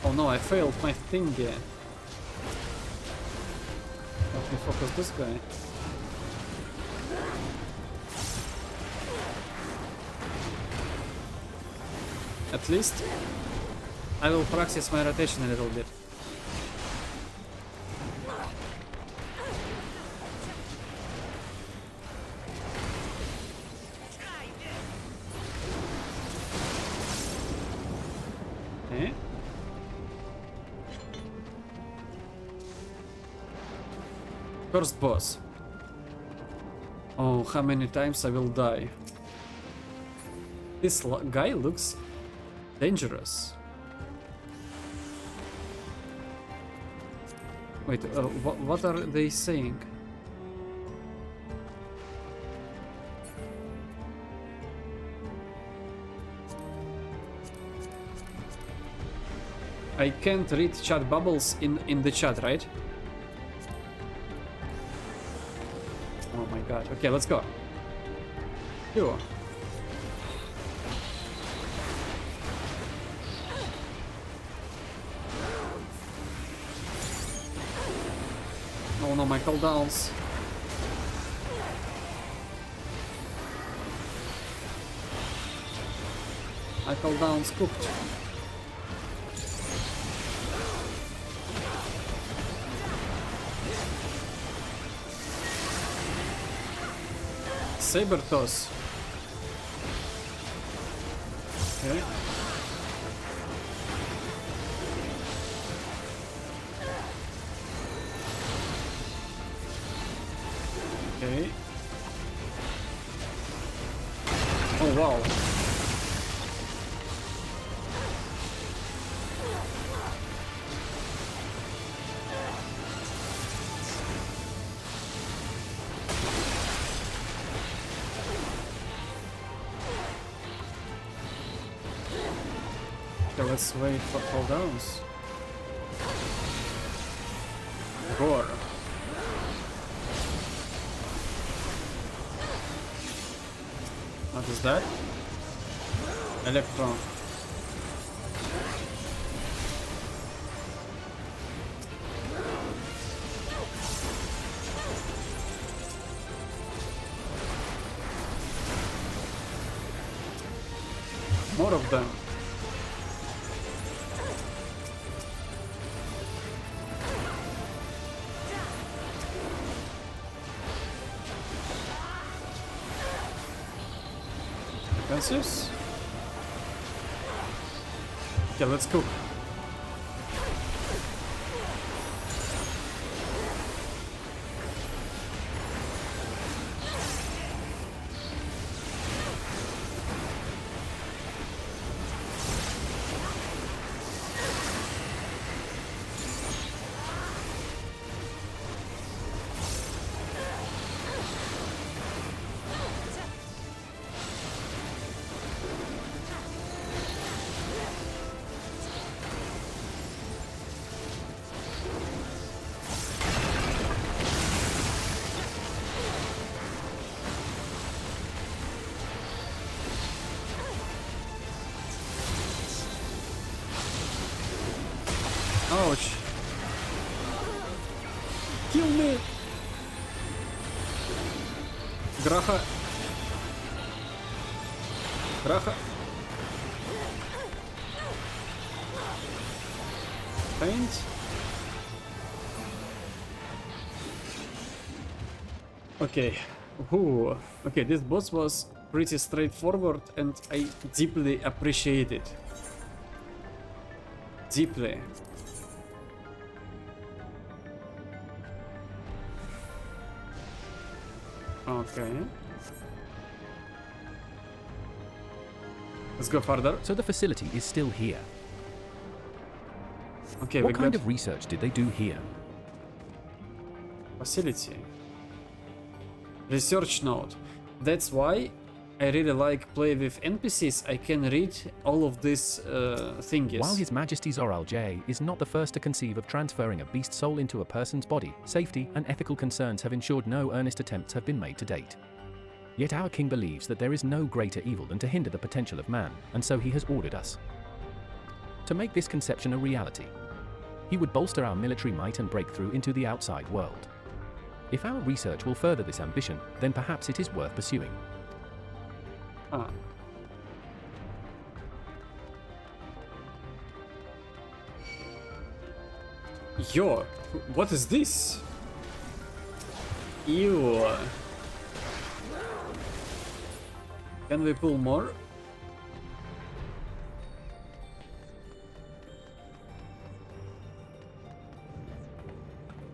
Speaker 1: Oh no, I failed my thing here. Let me focus this guy. At least. I will practice my rotation a little bit. Okay. First boss. Oh, how many times I will die? This guy looks dangerous. Wait, what are they saying? I can't read chat bubbles in the chat, right? Oh my god. Okay, let's go. Yo. Oh no, my cooldowns. My cooldowns cooked. Saber toss. Okay. Okay. Oh wow. Okay, let's wait for cooldowns. Gore. What is that? Electron. More of them. Defensives? Okay, let's cook. Ouch. Kill me. Graha. Graha. Paint. Okay. Ooh. Okay, this boss was pretty straightforward and I deeply appreciate it. Deeply. Okay. Let's go further.
Speaker 3: So the facility is still here.
Speaker 1: Okay,
Speaker 3: what kind of research did they do here?
Speaker 1: Facility. Research node. That's why I really like play with NPCs. I can read all of these thingies.
Speaker 3: While His Majesty Zoral J is not the first to conceive of transferring a beast soul into a person's body, safety and ethical concerns have ensured no earnest attempts have been made to date. Yet our king believes that there is no greater evil than to hinder the potential of man, and so he has ordered us to make this conception a reality. He would bolster our military might and breakthrough into the outside world. If our research will further this ambition, then perhaps it is worth pursuing.
Speaker 1: Yo, what is this? Ew. Can we pull more?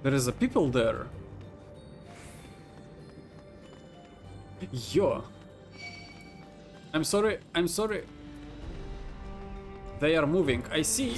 Speaker 1: There is a people there. Yo. I'm sorry, I'm sorry. They are moving, I see.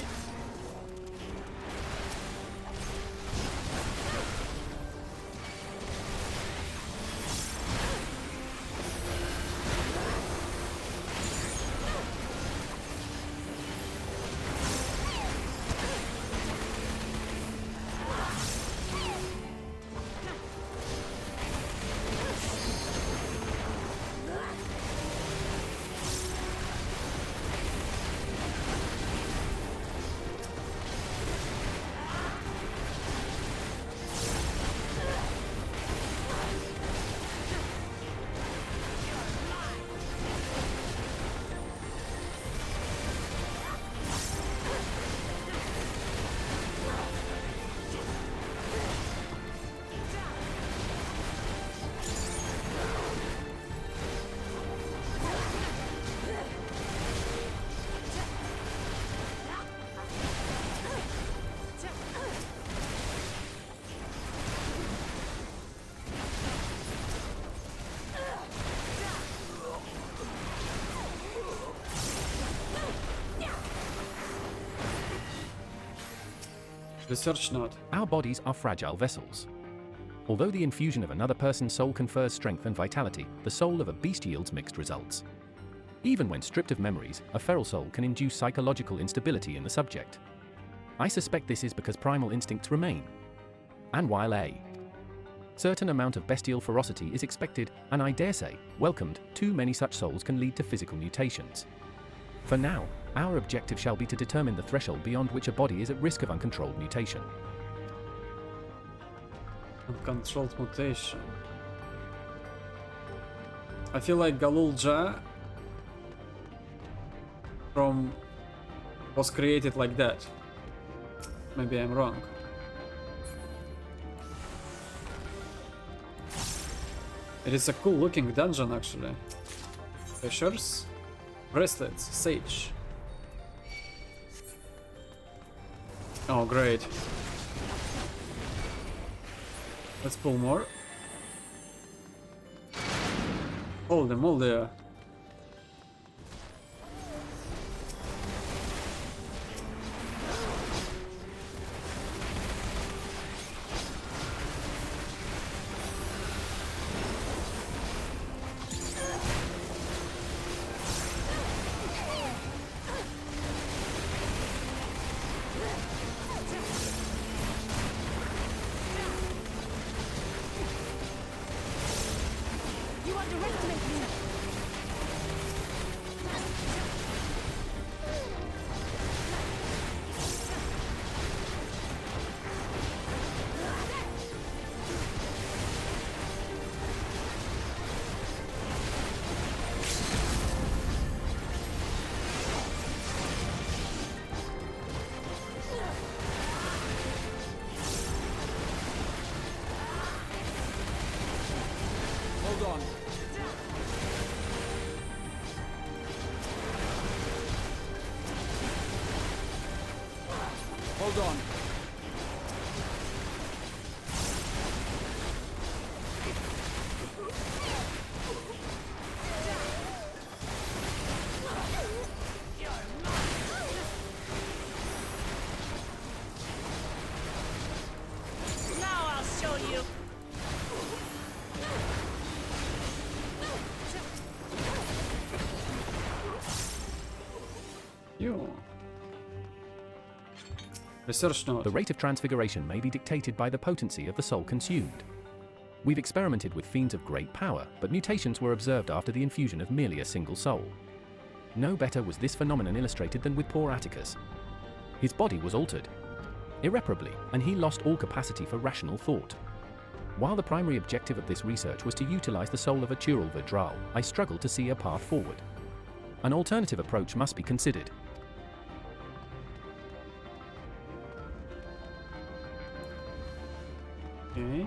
Speaker 1: Research note.
Speaker 3: Our bodies are fragile vessels. Although the infusion of another person's soul confers strength and vitality, the soul of a beast yields mixed results. Even when stripped of memories, a feral soul can induce psychological instability in the subject. I suspect this is because primal instincts remain. And while a certain amount of bestial ferocity is expected, and I dare say, welcomed, too many such souls can lead to physical mutations. For now, our objective shall be to determine the threshold beyond which a body is at risk of uncontrolled mutation.
Speaker 1: Uncontrolled mutation. I feel like Galulja was created like that. Maybe I'm wrong. It is a cool looking dungeon actually. Treasures, bracelets, sage. Oh great. Let's pull more. Hold them all there.
Speaker 12: Hold on. Hold on.
Speaker 13: Now I'll show you.
Speaker 1: Research note.
Speaker 3: The rate of transfiguration may be dictated by the potency of the soul consumed. We've experimented with fiends of great power, but mutations were observed after the infusion of merely a single soul. No better was this phenomenon illustrated than with poor Atticus. His body was altered irreparably, and he lost all capacity for rational thought. While the primary objective of this research was to utilize the soul of a hrothgar, I struggled to see a path forward. An alternative approach must be considered.
Speaker 1: Okay.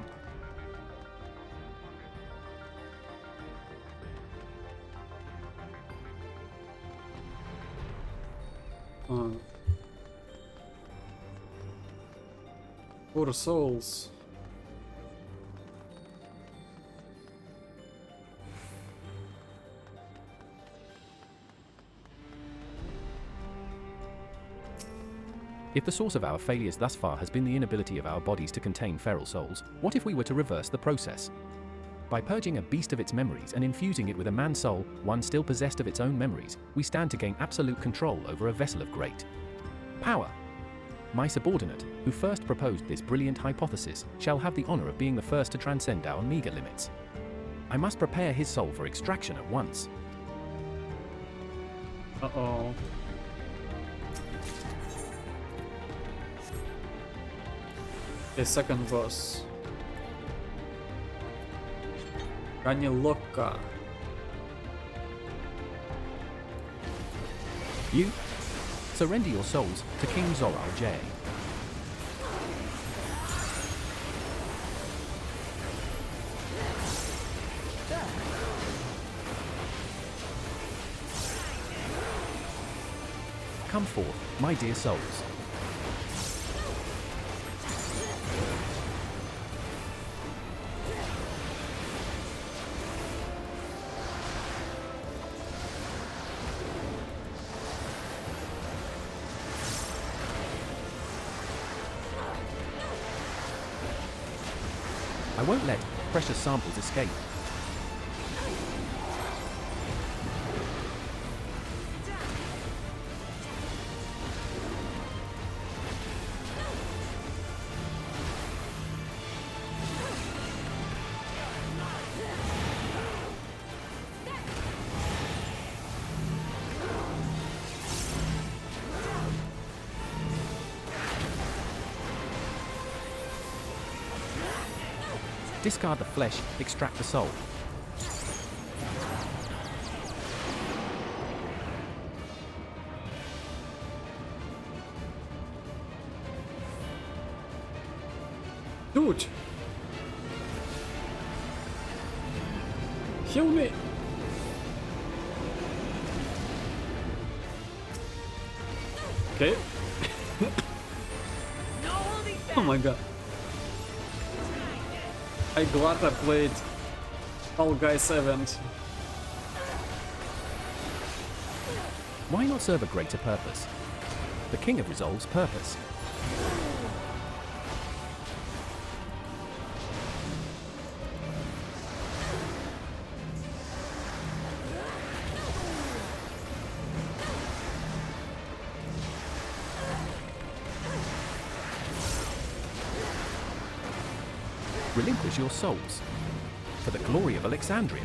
Speaker 1: Poor souls.
Speaker 3: If the source of our failures thus far has been the inability of our bodies to contain feral souls, what if we were to reverse the process? By purging a beast of its memories and infusing it with a man's soul, one still possessed of its own memories, we stand to gain absolute control over a vessel of great power. My subordinate, who first proposed this brilliant hypothesis, shall have the honor of being the first to transcend our meager limits. I must prepare his soul for extraction at once.
Speaker 1: Uh-oh. The second boss. Loka.
Speaker 3: You surrender your souls to King Zoral J. Come forth, my dear souls. I won't let precious samples escape. Discard the flesh, extract the soul.
Speaker 1: Dude! Heal me! Okay. Oh my god. I'm glad I played Fall Guys event.
Speaker 3: Why not serve a greater purpose? The King of Resolve's purpose. Relinquish your souls for the glory of Alexandria.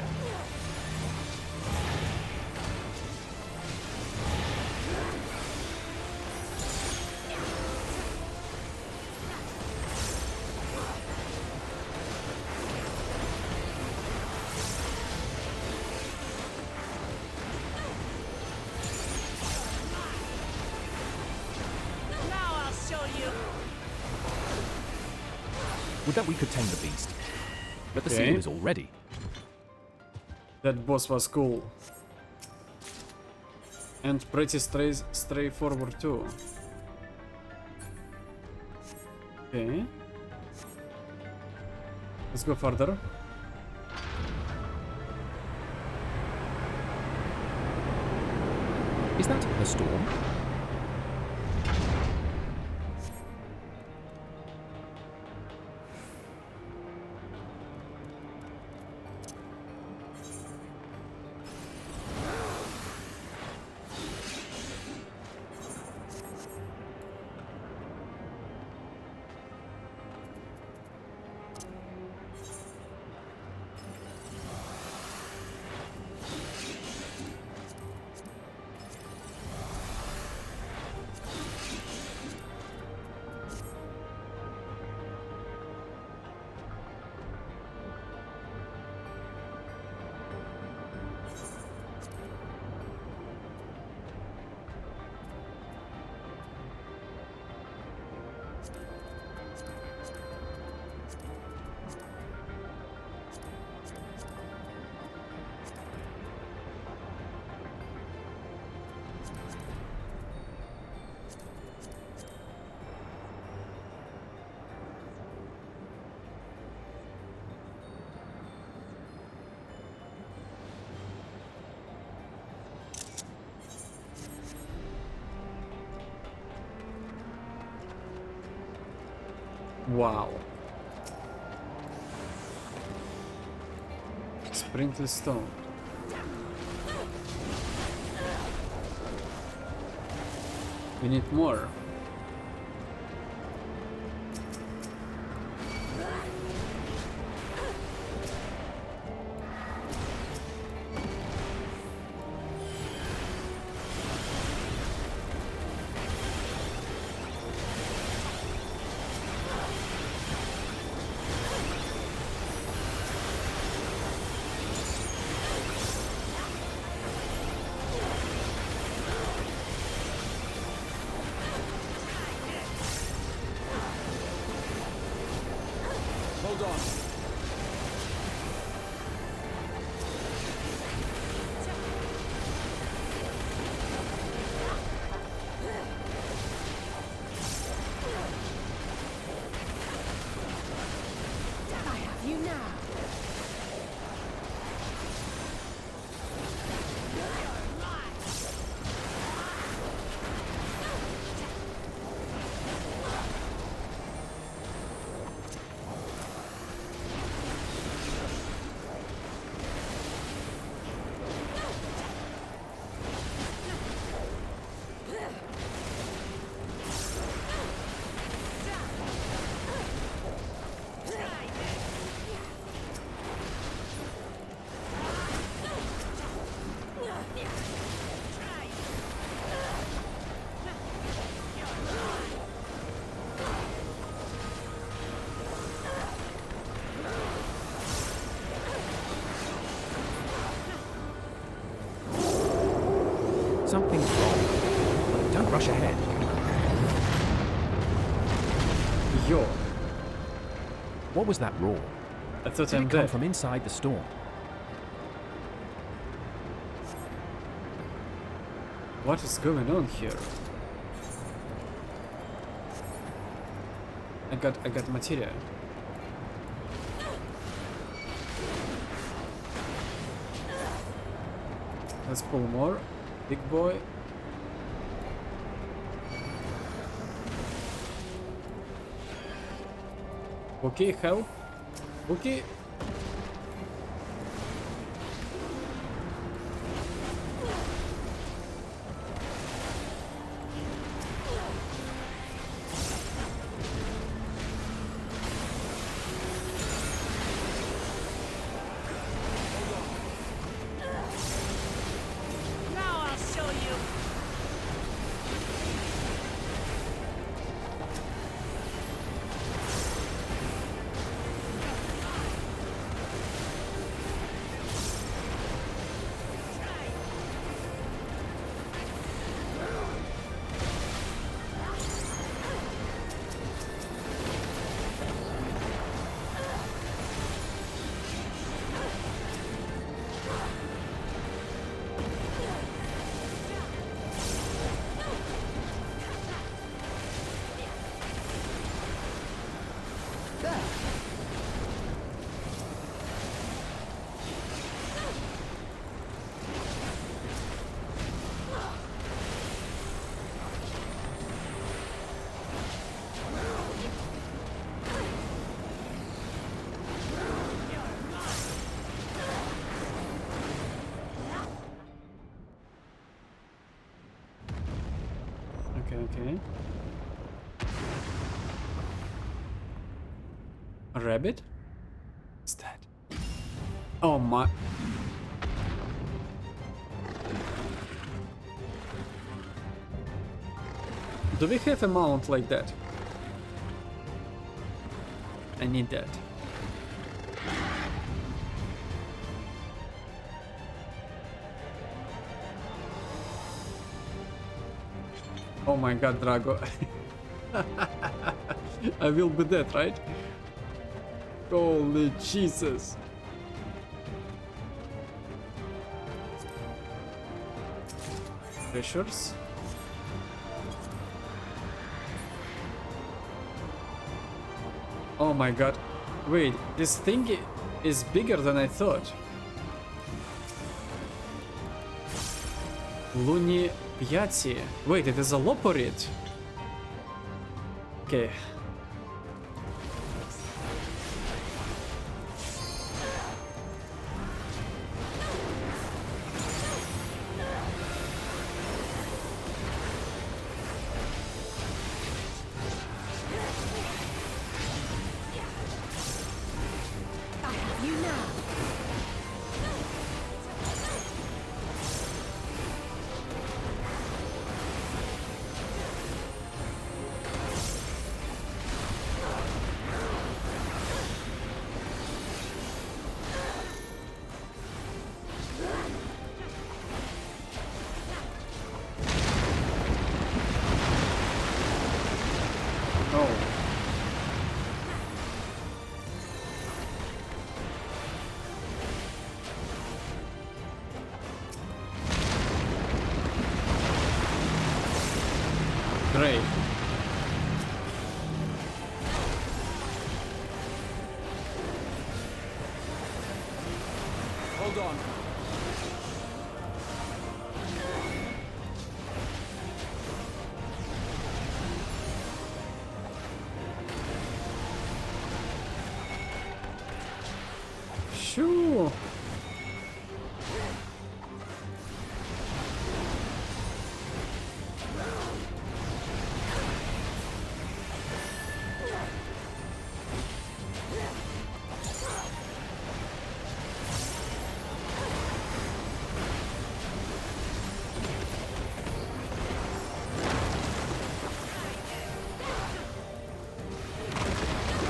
Speaker 13: Now I'll show you.
Speaker 3: Would that we could tame the beast. But the
Speaker 1: Okay.
Speaker 3: seal is all ready.
Speaker 1: That boss was cool. And pretty straightforward too. Okay. Let's go further.
Speaker 3: Is that a storm?
Speaker 1: Wow. Sprinkle stone. We need more.
Speaker 12: Hold on.
Speaker 13: I have you now.
Speaker 3: Something's wrong. Don't rush ahead.
Speaker 1: Yo,
Speaker 3: What was that roar?
Speaker 1: I thought
Speaker 3: Did
Speaker 1: I'm
Speaker 3: it come
Speaker 1: dead.
Speaker 3: from inside the storm?
Speaker 1: What is going on here? I got material. Let's pull more. Big boy. Okay, help. Okay.
Speaker 13: Now I'll show you.
Speaker 1: Okay. A rabbit? What's that? Oh my. Do we have a mount like that? I need that. Oh my god, Drago. I will be dead, right? Holy Jesus. Pressures. Oh my god. Wait, this thing is bigger than I thought. Luni Piazzi. Wait, it is a loporid. Okay. Great.
Speaker 12: Hold on.
Speaker 1: Sure.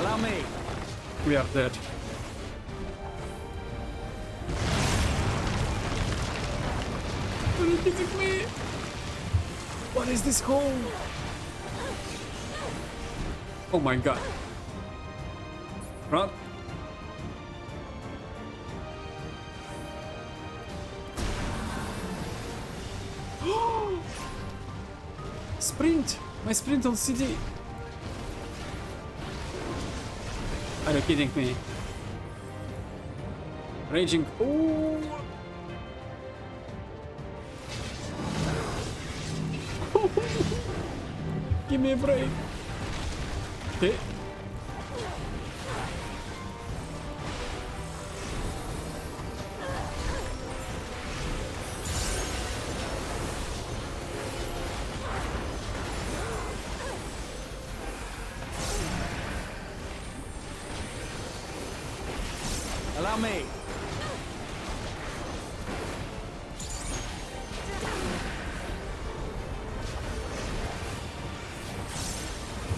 Speaker 12: Allow me.
Speaker 1: We are dead. Are you kidding me? What is this hole? Oh my god. Run. Sprint! My sprint on CD! Are you kidding me? Raging. Ooh. Give me a break. Okay.
Speaker 12: Allow me.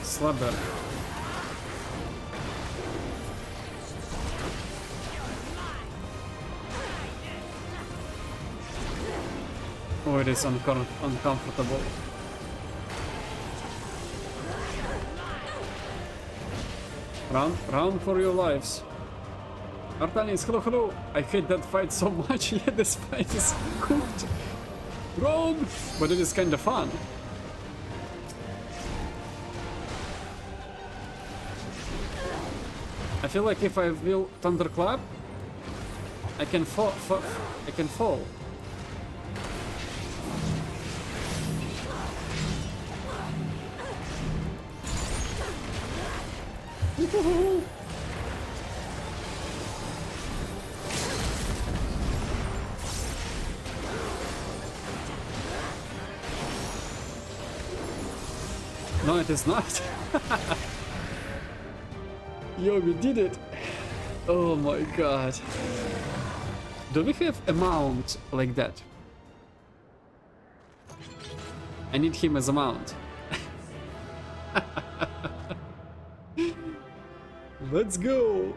Speaker 1: Slabber. Oh, it is uncomfortable. Run for your lives. Artanis, hello. I hate that fight so much. Yeah, this fight is cooked. Run! But it is kind of fun. I feel like if I will thunderclap, I can fall. I can fall. No, it is not. Yo, we did it. Oh my god. Do we have a mount like that? I need him as a mount. Let's go.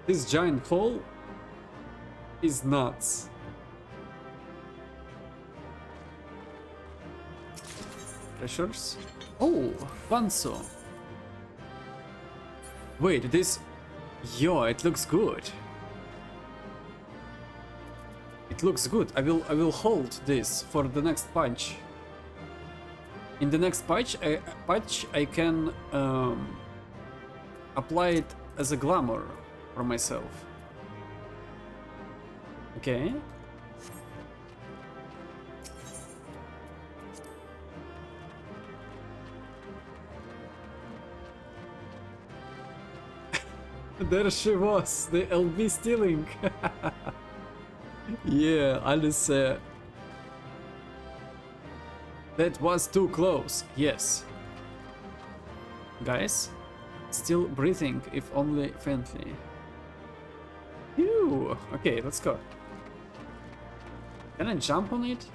Speaker 1: This giant hole is nuts. Pressures. Oh, Banso. Wait, this... Yo, it looks good. It looks good. I will hold this for the next punch. In the next punch, I can apply it as a glamour for myself. Okay. There she was, the LB stealing. Yeah, Alice. That was too close, yes. Guys, still breathing, if only faintly. Phew. Okay, let's go. Can I jump on it?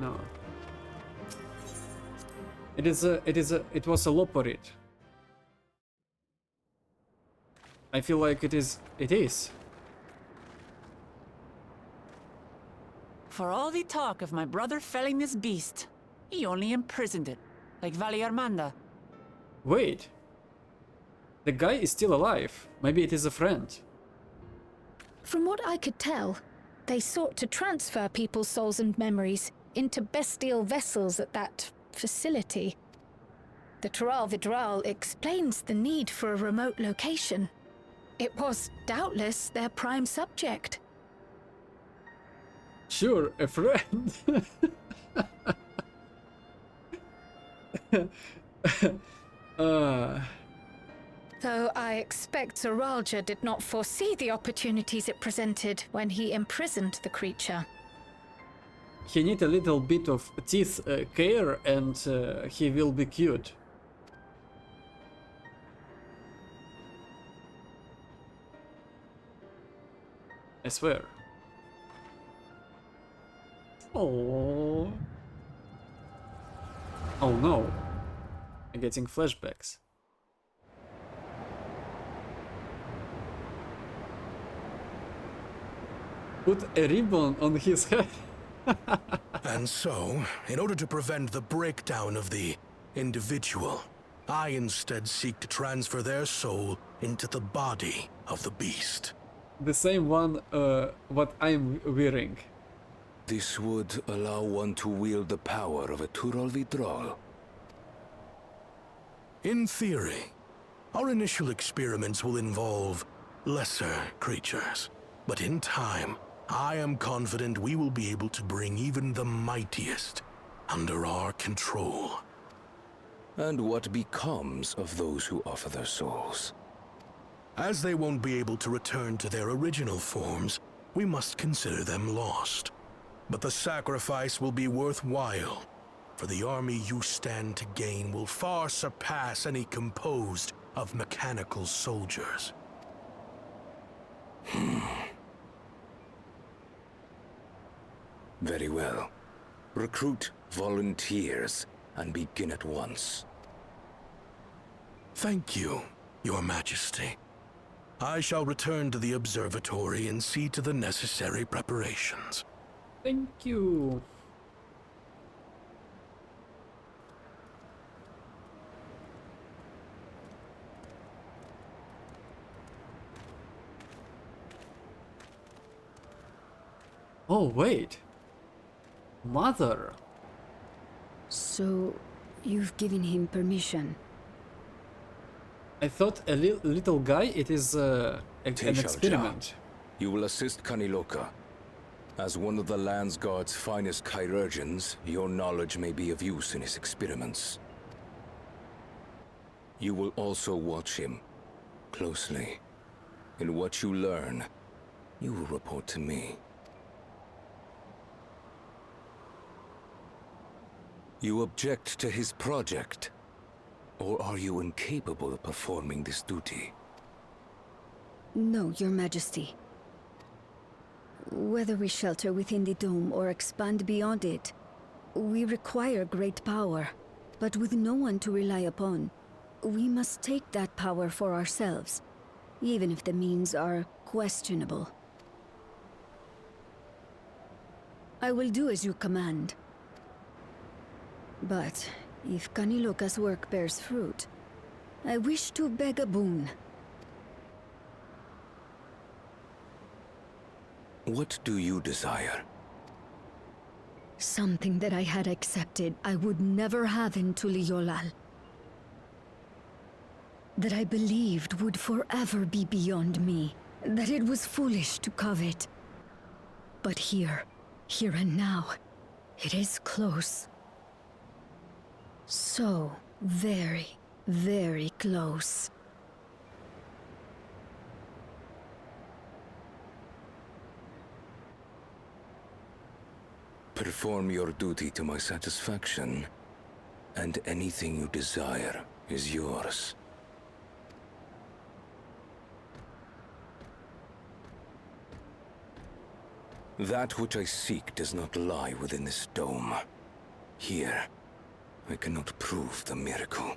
Speaker 1: No. It was a loporit. I feel like it is.
Speaker 8: For all the talk of my brother felling this beast, he only imprisoned it, like Vali Armanda.
Speaker 1: Wait. The guy is still alive. Maybe it is a friend.
Speaker 9: From what I could tell, they sought to transfer people's souls and memories into bestial vessels at that facility. The Hrothgar explains the need for a remote location. It was doubtless their prime subject.
Speaker 1: Sure, a friend.
Speaker 9: Though I expect Zoralja did not foresee the opportunities it presented when he imprisoned the creature.
Speaker 1: He need a little bit of teeth care and he will be cured. I swear. Oh. Oh no. I'm getting flashbacks. Put a ribbon on his head.
Speaker 14: And so, in order to prevent the breakdown of the individual, I instead seek to transfer their soul into the body of the beast.
Speaker 1: The same one what I'm wearing.
Speaker 4: This would allow one to wield the power of a Hrothgar.
Speaker 14: In theory, our initial experiments will involve lesser creatures. But in time, I am confident we will be able to bring even the mightiest under our control.
Speaker 4: And what becomes of those who offer their souls?
Speaker 14: As they won't be able to return to their original forms, we must consider them lost. But the sacrifice will be worthwhile, for the army you stand to gain will far surpass any composed of mechanical soldiers.
Speaker 4: Very well. Recruit volunteers and begin at once.
Speaker 14: Thank you, Your Majesty. I shall return to the observatory and see to the necessary preparations.
Speaker 1: Thank you. Oh, wait. Mother.
Speaker 10: So, you've given him permission?
Speaker 1: I thought a little guy, it is an experiment.
Speaker 4: You will assist Kaniloka. As one of the Land's Guard's finest chirurgeons, your knowledge may be of use in his experiments. You will also watch him closely. In what you learn, you will report to me. You object to his project? Or are you incapable of performing this duty?
Speaker 10: No, Your Majesty. Whether we shelter within the dome or expand beyond it, we require great power. But with no one to rely upon, we must take that power for ourselves, even if the means are questionable. I will do as you command. But if Kaniloka's work bears fruit, I wish to beg a boon.
Speaker 4: What do you desire?
Speaker 10: Something that I had accepted I would never have in Tuliyollal. That I believed would forever be beyond me. That it was foolish to covet. But here and now, it is close. So very, very close.
Speaker 4: Perform your duty to my satisfaction, and anything you desire is yours. That which I seek does not lie within this dome. Here, I cannot prove the miracle.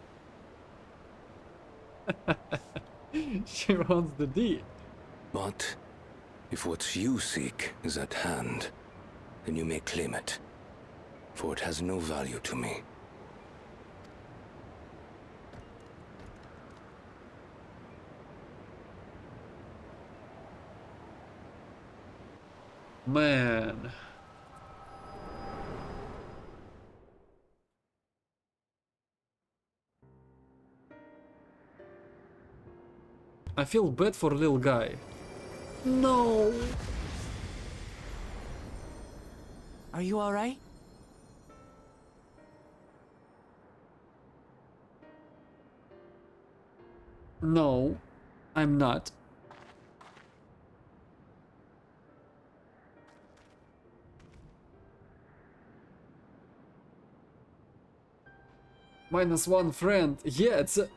Speaker 1: She wants the deed.
Speaker 4: But if what you seek is at hand, then you may claim it, for it has no value to me.
Speaker 1: Man. I feel bad for little guy. No.
Speaker 8: Are you alright?
Speaker 1: No, I'm not. -1 friend. Yeah, it's a...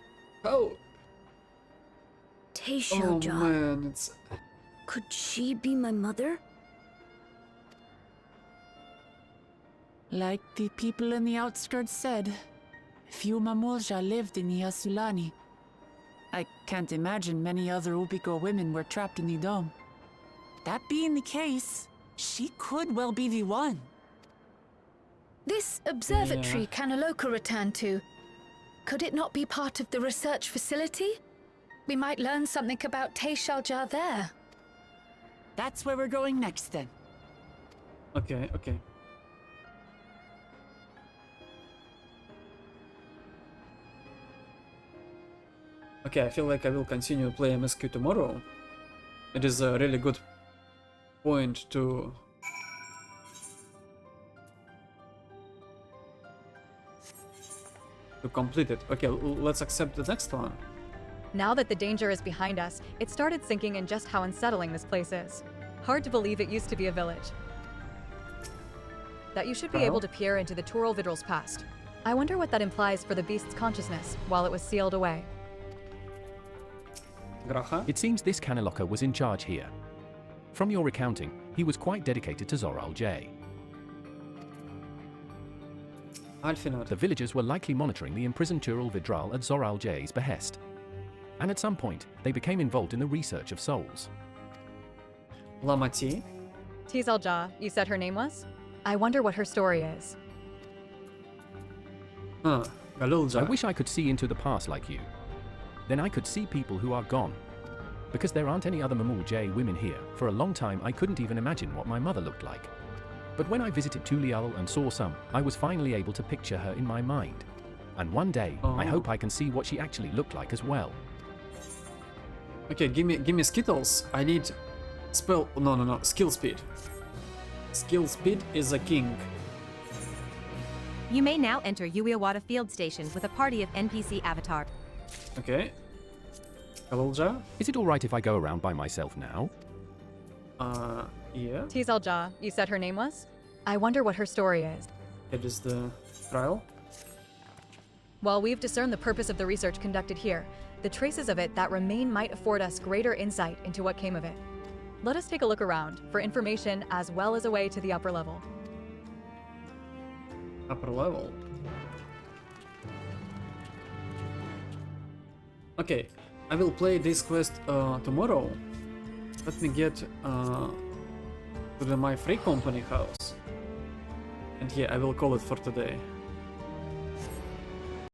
Speaker 1: How? Oh
Speaker 10: Teishalja.
Speaker 1: man, it's...
Speaker 10: Could she be my mother?
Speaker 8: Like the people in the outskirts said, few Mamulja lived in the Yasulani. I can't imagine many other Ubico women were trapped in the dome. That being the case, she could well be the one.
Speaker 9: This observatory Kanaloka returned to, could it not be part of the research facility? We might learn something about Teishalja there.
Speaker 8: That's where we're going next then.
Speaker 1: Okay, okay. Okay, I feel like I will continue play MSQ tomorrow. It is a really good point to complete it. Okay, let's accept the next one.
Speaker 2: Now that the danger is behind us, it started sinking in just how unsettling this place is. Hard to believe it used to be a village. That you should be able to peer into the Tural Vidral's past. I wonder what that implies for the beast's consciousness while it was sealed away.
Speaker 1: Graha?
Speaker 3: It seems this Kanaloka was in charge here. From your recounting, he was quite dedicated to Zoral J.
Speaker 1: Alfinor.
Speaker 3: The villagers were likely monitoring the imprisoned Tural Vidral at Zoral J's behest. And at some point, they became involved in the research of souls.
Speaker 1: Lamati?
Speaker 2: Tizalja, you said her name was? I wonder what her story is.
Speaker 1: Huh, Galulja.
Speaker 3: I wish I could see into the past like you. Then I could see people who are gone. Because there aren't any other Mamul J women here, for a long time I couldn't even imagine what my mother looked like. But when I visited Tulial and saw some, I was finally able to picture her in my mind. And one day, I hope I can see what she actually looked like as well.
Speaker 1: Okay, give me Skittles. I need spell... No, skill speed. Skill speed is a king.
Speaker 11: You may now enter Uiawata Field Station with a party of NPC avatar.
Speaker 1: Okay. Galulja?
Speaker 3: Is it alright if I go around by myself now?
Speaker 1: Yeah.
Speaker 2: Tizalja, you said her name was? I wonder what her story is.
Speaker 1: It is the trial.
Speaker 2: While we've discerned the purpose of the research conducted here, the traces of it that remain might afford us greater insight into what came of it. Let us take a look around for information as well as a way to the upper level.
Speaker 1: Upper level. Okay, I will play this quest tomorrow. Let me get to my free company house. And yeah, I will call it for today.